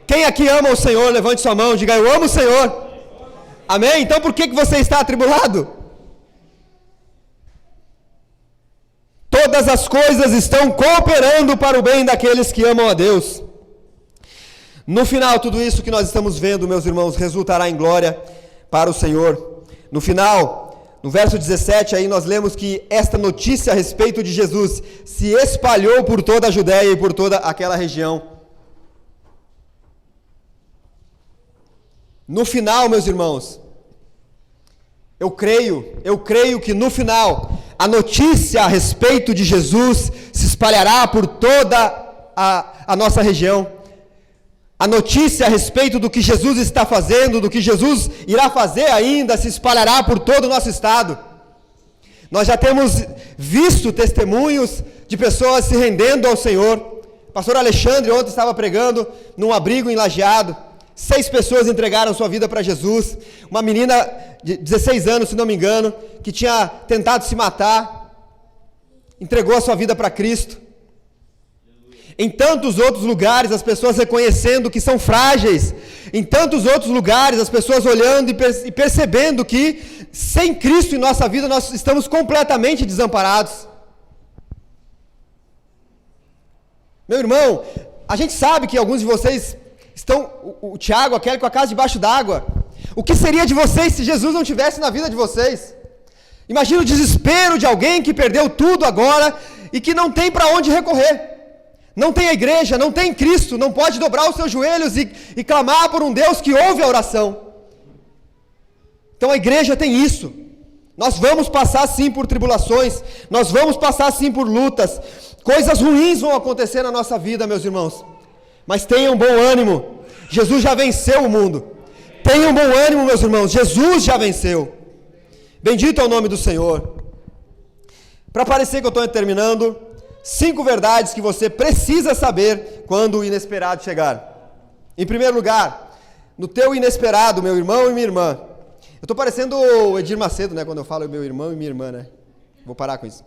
Quem aqui ama o Senhor, levante sua mão e diga: eu amo o Senhor. Amém? Então por que você está atribulado? Todas as coisas estão cooperando para o bem daqueles que amam a Deus. No final, tudo isso que nós estamos vendo, meus irmãos, resultará em glória para o Senhor. No final, no verso 17, aí nós lemos que esta notícia a respeito de Jesus se espalhou por toda a Judéia e por toda aquela região. No final, meus irmãos, eu creio que no final, a notícia a respeito de Jesus se espalhará por toda a nossa região. A notícia a respeito do que Jesus está fazendo, do que Jesus irá fazer ainda, se espalhará por todo o nosso estado. Nós já temos visto testemunhos de pessoas se rendendo ao Senhor. Pastor Alexandre ontem estava pregando num abrigo em Lajeado. 6 pessoas entregaram sua vida para Jesus. Uma menina de 16 anos, se não me engano, que tinha tentado se matar, entregou a sua vida para Cristo. Em tantos outros lugares, as pessoas reconhecendo que são frágeis. Em tantos outros lugares, as pessoas olhando e percebendo que sem Cristo em nossa vida, nós estamos completamente desamparados. Meu irmão, a gente sabe que alguns de vocês estão, o Tiago, aquele com a casa debaixo d'água. O que seria de vocês se Jesus não tivesse na vida de vocês? Imagina o desespero de alguém que perdeu tudo agora e que não tem para onde recorrer. Não tem a igreja, não tem Cristo, não pode dobrar os seus joelhos e clamar por um Deus que ouve a oração. Então a igreja tem isso. Nós vamos passar sim por tribulações, nós vamos passar sim por lutas. Coisas ruins vão acontecer na nossa vida, meus irmãos. Mas tenham bom ânimo. Jesus já venceu o mundo. Tenham bom ânimo, meus irmãos. Jesus já venceu. Bendito é o nome do Senhor. Para parecer que eu estou terminando, 5 verdades que você precisa saber quando o inesperado chegar. Em primeiro lugar, no teu inesperado, meu irmão e minha irmã. Eu estou parecendo o Edir Macedo, né? Quando eu falo meu irmão e minha irmã, né? Vou parar com isso.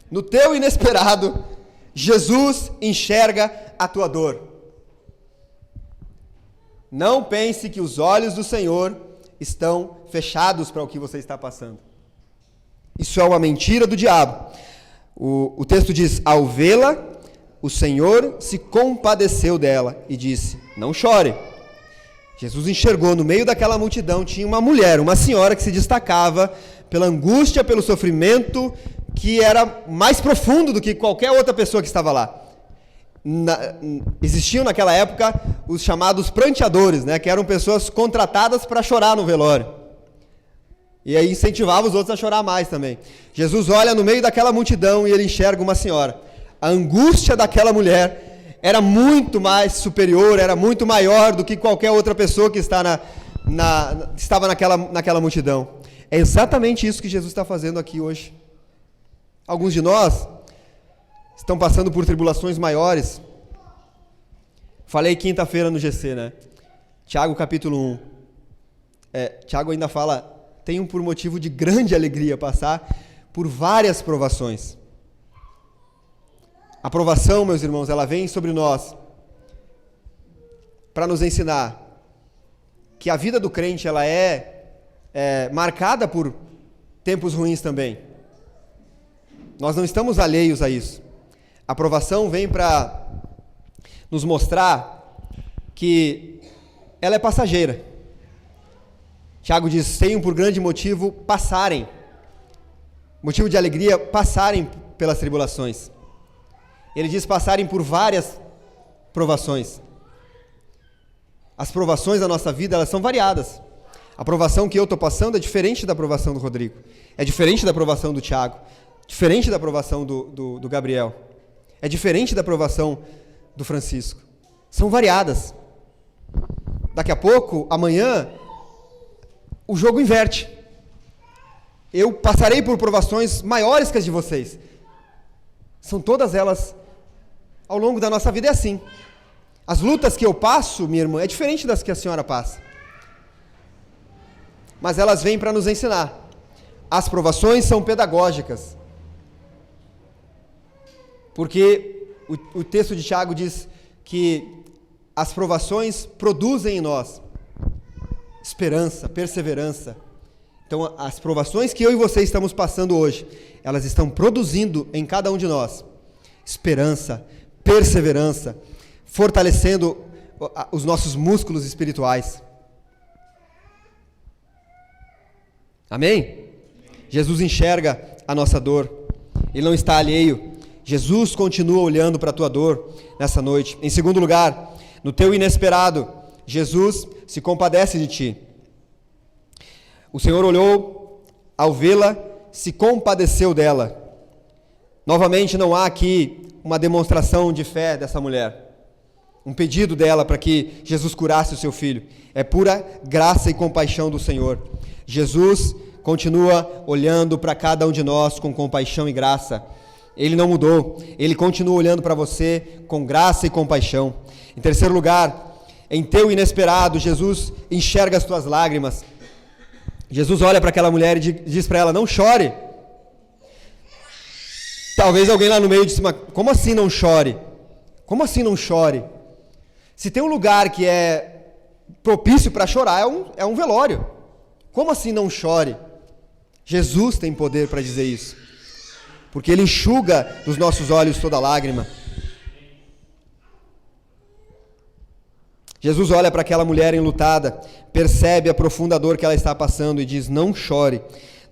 No teu inesperado, Jesus enxerga a tua dor. Não pense que os olhos do Senhor estão fechados para o que você está passando. Isso é uma mentira do diabo. O texto diz, ao vê-la, o Senhor se compadeceu dela e disse, não chore. Jesus enxergou no meio daquela multidão, tinha uma mulher, uma senhora que se destacava pela angústia, pelo sofrimento, que era mais profundo do que qualquer outra pessoa que estava lá. Existiam naquela época os chamados pranteadores, né, que eram pessoas contratadas para chorar no velório. E aí incentivava os outros a chorar mais também. Jesus olha no meio daquela multidão e ele enxerga uma senhora. A angústia daquela mulher era muito mais superior, era muito maior do que qualquer outra pessoa que estava naquela multidão. É exatamente isso que Jesus está fazendo aqui hoje. Alguns de nós estão passando por tribulações maiores. Falei quinta-feira no GC, né? Tiago capítulo 1. Tiago ainda fala, tenho por motivo de grande alegria passar por várias provações. A provação, meus irmãos, ela vem sobre nós para nos ensinar que a vida do crente ela é marcada por tempos ruins também. Nós não estamos alheios a isso. A provação vem para nos mostrar que ela é passageira. Tiago diz, tenham por grande motivo passarem, motivo de alegria, passarem pelas tribulações. Ele diz passarem por várias provações. As provações da nossa vida, elas são variadas. A provação que eu estou passando é diferente da provação do Rodrigo, é diferente da provação do Tiago, diferente da provação do Gabriel, é diferente da provação do Francisco. São variadas. Daqui a pouco, amanhã, o jogo inverte. Eu passarei por provações maiores que as de vocês. São todas elas ao longo da nossa vida, é assim. As lutas que eu passo, minha irmã, é diferente das que a senhora passa. Mas elas vêm para nos ensinar. As provações são pedagógicas. Porque o texto de Tiago diz que as provações produzem em nós esperança, perseverança. Então, as provações que eu e você estamos passando hoje, elas estão produzindo em cada um de nós esperança, perseverança, fortalecendo os nossos músculos espirituais. Amém? Jesus enxerga a nossa dor. Ele não está alheio. Jesus continua olhando para a tua dor nessa noite. Em segundo lugar, no teu inesperado, Jesus se compadece de ti. O Senhor olhou, ao vê-la, se compadeceu dela. Novamente, não há aqui uma demonstração de fé dessa mulher, um pedido dela para que Jesus curasse o seu filho. É pura graça e compaixão do Senhor. Jesus continua olhando para cada um de nós com compaixão e graça. Ele não mudou. Ele continua olhando para você com graça e compaixão. Em terceiro lugar, em teu inesperado, Jesus enxerga as tuas lágrimas. Jesus olha para aquela mulher e diz para ela: não chore. Talvez alguém lá no meio disse: mas como assim não chore? Como assim não chore? Se tem um lugar que é propício para chorar, é um velório. Como assim não chore? Jesus tem poder para dizer isso, porque Ele enxuga dos nossos olhos toda lágrima. Jesus olha para aquela mulher enlutada, percebe a profunda dor que ela está passando e diz: não chore.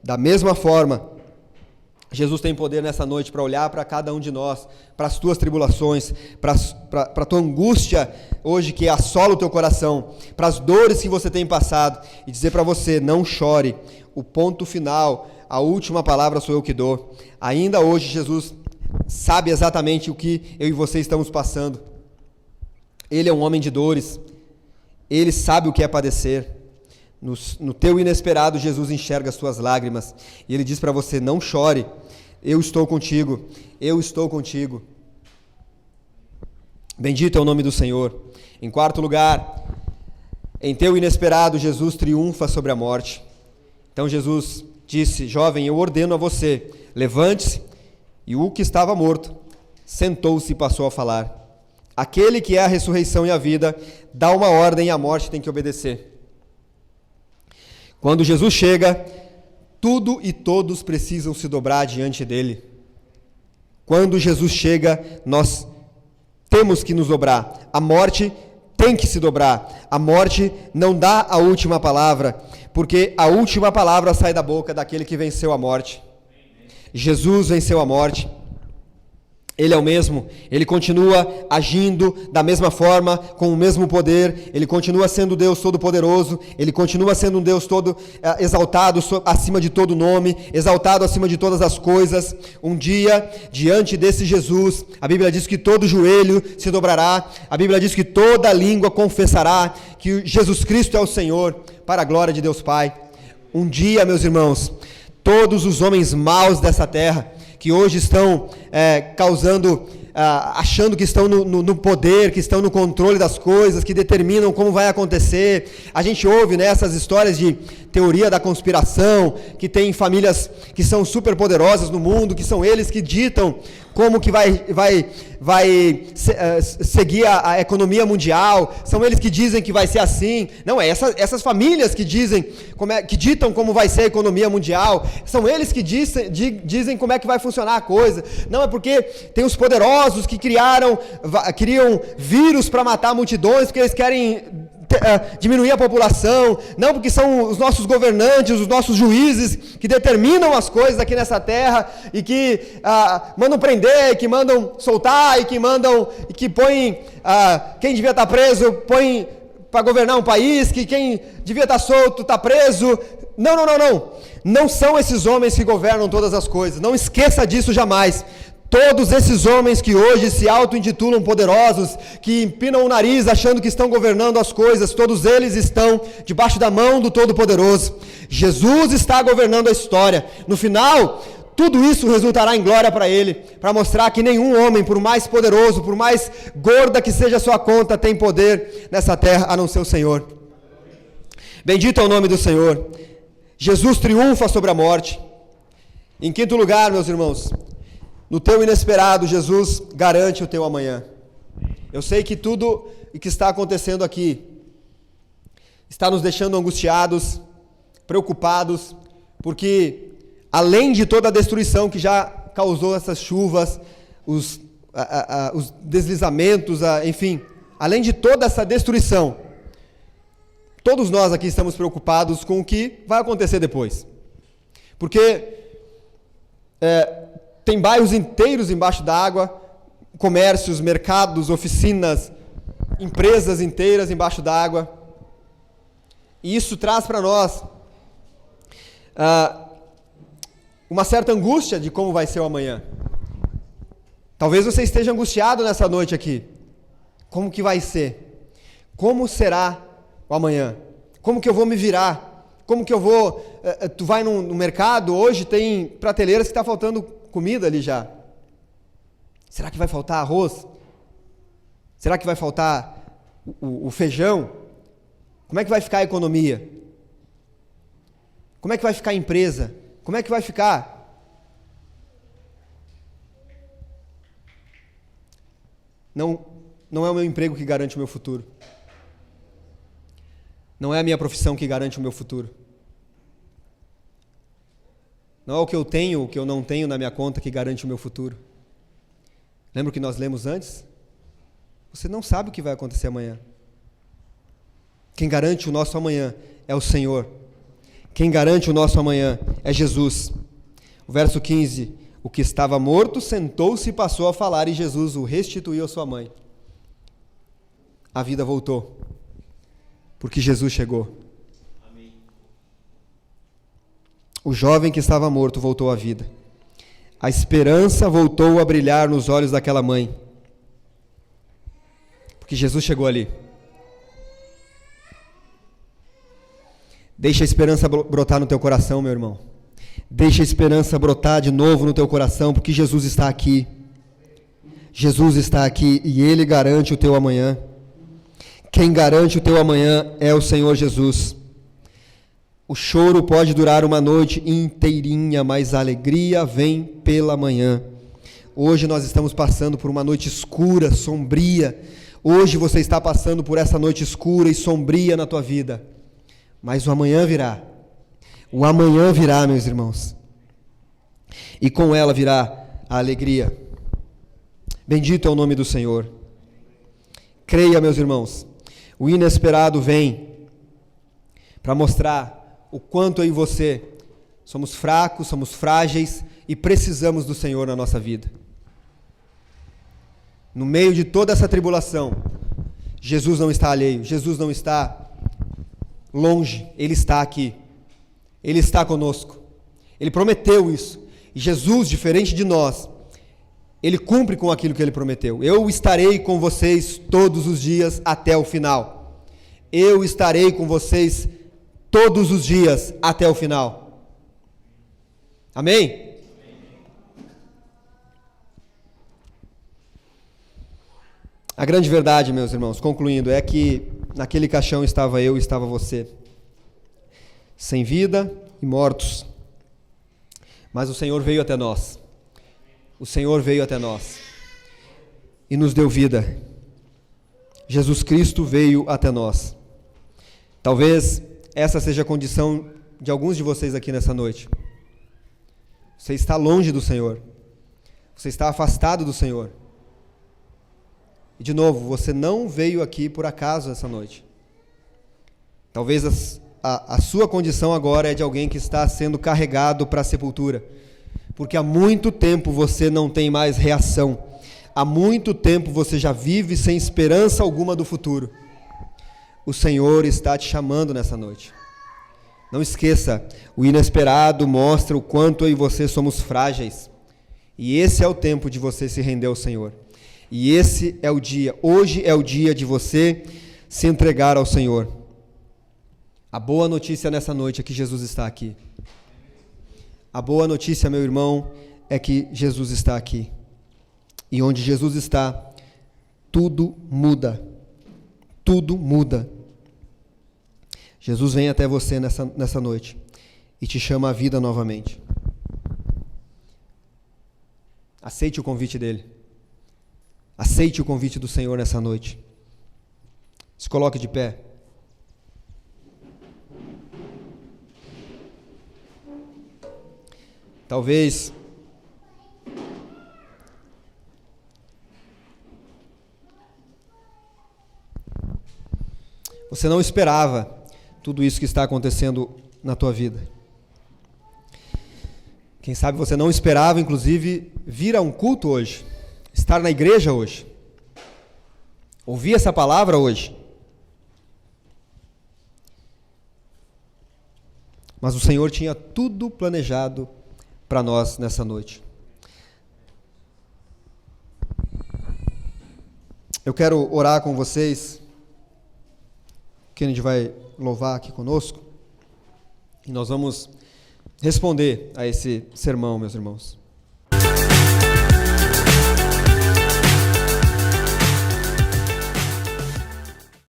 Da mesma forma, Jesus tem poder nessa noite para olhar para cada um de nós, para as tuas tribulações, para a tua angústia hoje que assola o teu coração, para as dores que você tem passado e dizer para você: não chore. O ponto final, a última palavra sou eu que dou. Ainda hoje Jesus sabe exatamente o que eu e você estamos passando. Ele é um homem de dores. Ele sabe o que é padecer. No teu inesperado, Jesus enxerga as tuas lágrimas. E Ele diz para você: não chore. Eu estou contigo. Eu estou contigo. Bendito é o nome do Senhor. Em quarto lugar, em teu inesperado, Jesus triunfa sobre a morte. Então Jesus disse: jovem, eu ordeno a você, levante-se. E o que estava morto sentou-se e passou a falar. Aquele que é a ressurreição e a vida dá uma ordem e a morte tem que obedecer. Quando Jesus chega, tudo e todos precisam se dobrar diante dele. Quando Jesus chega, nós temos que nos dobrar. A morte tem que se dobrar. A morte não dá a última palavra, porque a última palavra sai da boca daquele que venceu a morte. Jesus venceu a morte. Ele é o mesmo, Ele continua agindo da mesma forma, com o mesmo poder. Ele continua sendo Deus Todo-Poderoso, Ele continua sendo um Deus todo exaltado acima de todo nome, exaltado acima de todas as coisas. Um dia, diante desse Jesus, a Bíblia diz que todo joelho se dobrará, a Bíblia diz que toda língua confessará que Jesus Cristo é o Senhor, para a glória de Deus Pai. Um dia, meus irmãos, todos os homens maus dessa terra, que hoje estão achando que estão no poder, que estão no controle das coisas, que determinam como vai acontecer. A gente ouve essas histórias de teoria da conspiração, que tem famílias que são super poderosas no mundo, que são eles que ditam como que vai seguir a economia mundial, são eles que dizem que vai ser assim. Não, é essas famílias que que ditam como vai ser a economia mundial, são eles que dizem como é que vai funcionar a coisa. Não, é porque tem os poderosos que criam vírus para matar multidões, porque eles querem diminuir a população. Não, porque são os nossos governantes, os nossos juízes que determinam as coisas aqui nessa terra e que mandam prender, que mandam soltar e que põem quem devia estar preso, põem para governar um país, que quem devia estar solto está preso. Não. Não são esses homens que governam todas as coisas. Não esqueça disso jamais. Todos esses homens que hoje se auto-intitulam poderosos, que empinam o nariz achando que estão governando as coisas, todos eles estão debaixo da mão do Todo-Poderoso. Jesus está governando a história. No final, tudo isso resultará em glória para Ele, para mostrar que nenhum homem, por mais poderoso, por mais gorda que seja a sua conta, tem poder nessa terra a não ser o Senhor. Bendito é o nome do Senhor. Jesus triunfa sobre a morte. Em quinto lugar, meus irmãos, no teu inesperado, Jesus garante o teu amanhã. Eu sei que tudo o que está acontecendo aqui está nos deixando angustiados, preocupados, porque além de toda a destruição que já causou essas chuvas, os deslizamentos, enfim, além de toda essa destruição, todos nós aqui estamos preocupados com o que vai acontecer depois. Porque tem bairros inteiros embaixo d'água, comércios, mercados, oficinas, empresas inteiras embaixo d'água. E isso traz para nós uma certa angústia de como vai ser o amanhã. Talvez você esteja angustiado nessa noite aqui. Como que vai ser? Como será o amanhã? Como que eu vou me virar? Como que eu vou... Tu vai no mercado, hoje tem prateleiras que está faltando comida ali já. Será que vai faltar arroz? Será que vai faltar o feijão? Como é que vai ficar a economia? Como é que vai ficar a empresa? Como é que vai ficar? Não é o meu emprego que garante o meu futuro. Não é a minha profissão que garante o meu futuro. Não é o que eu tenho, o que eu não tenho na minha conta que garante o meu futuro. Lembra o que nós lemos antes? Você não sabe o que vai acontecer amanhã. Quem garante o nosso amanhã é o Senhor. Quem garante o nosso amanhã é Jesus. O verso 15, o que estava morto sentou-se e passou a falar, e Jesus o restituiu à sua mãe. A vida voltou, porque Jesus chegou. Amém. O jovem que estava morto voltou à vida. A esperança voltou a brilhar nos olhos daquela mãe, porque Jesus chegou ali. Deixa a esperança brotar no teu coração, meu irmão. Deixa a esperança brotar de novo no teu coração, porque Jesus está aqui. Jesus está aqui e Ele garante o teu amanhã. Quem garante o teu amanhã é o Senhor Jesus. O choro pode durar uma noite inteirinha, mas a alegria vem pela manhã. Hoje nós estamos passando por uma noite escura, sombria. Hoje você está passando por essa noite escura e sombria na tua vida. Mas o amanhã virá. O amanhã virá, meus irmãos. E com ela virá a alegria. Bendito é o nome do Senhor. Creia, meus irmãos. O inesperado vem para mostrar o quanto eu e você somos fracos, somos frágeis e precisamos do Senhor na nossa vida. No meio de toda essa tribulação, Jesus não está alheio, Jesus não está longe, Ele está aqui. Ele está conosco. Ele prometeu isso. E Jesus, diferente de nós, Ele cumpre com aquilo que Ele prometeu. Eu estarei com vocês todos os dias até o final. Eu estarei com vocês todos os dias até o final. Amém? A grande verdade, meus irmãos, concluindo, é que naquele caixão estava eu e estava você, sem vida e mortos. Mas o Senhor veio até nós. O Senhor veio até nós e nos deu vida. Jesus Cristo veio até nós. Talvez essa seja a condição de alguns de vocês aqui nessa noite. Você está longe do Senhor. Você está afastado do Senhor. E de novo, você não veio aqui por acaso essa noite. Talvez a sua condição agora é de alguém que está sendo carregado para a sepultura. Porque há muito tempo você não tem mais reação. Há muito tempo você já vive sem esperança alguma do futuro. O Senhor está te chamando nessa noite. Não esqueça, o inesperado mostra o quanto eu e você somos frágeis. E esse é o tempo de você se render ao Senhor. E esse é o dia, hoje é o dia de você se entregar ao Senhor. A boa notícia nessa noite é que Jesus está aqui. A boa notícia, meu irmão, é que Jesus está aqui. E onde Jesus está, tudo muda. Tudo muda. Jesus vem até você nessa noite e te chama à vida novamente. Aceite o convite dele. Aceite o convite do Senhor nessa noite. Se coloque de pé. Talvez você não esperava tudo isso que está acontecendo na tua vida. Quem sabe você não esperava, inclusive, vir a um culto hoje, estar na igreja hoje, ouvir essa palavra hoje. Mas o Senhor tinha tudo planejado para nós nessa noite. Eu quero orar com vocês. Kennedy vai louvar aqui conosco. E nós vamos responder a esse sermão, meus irmãos.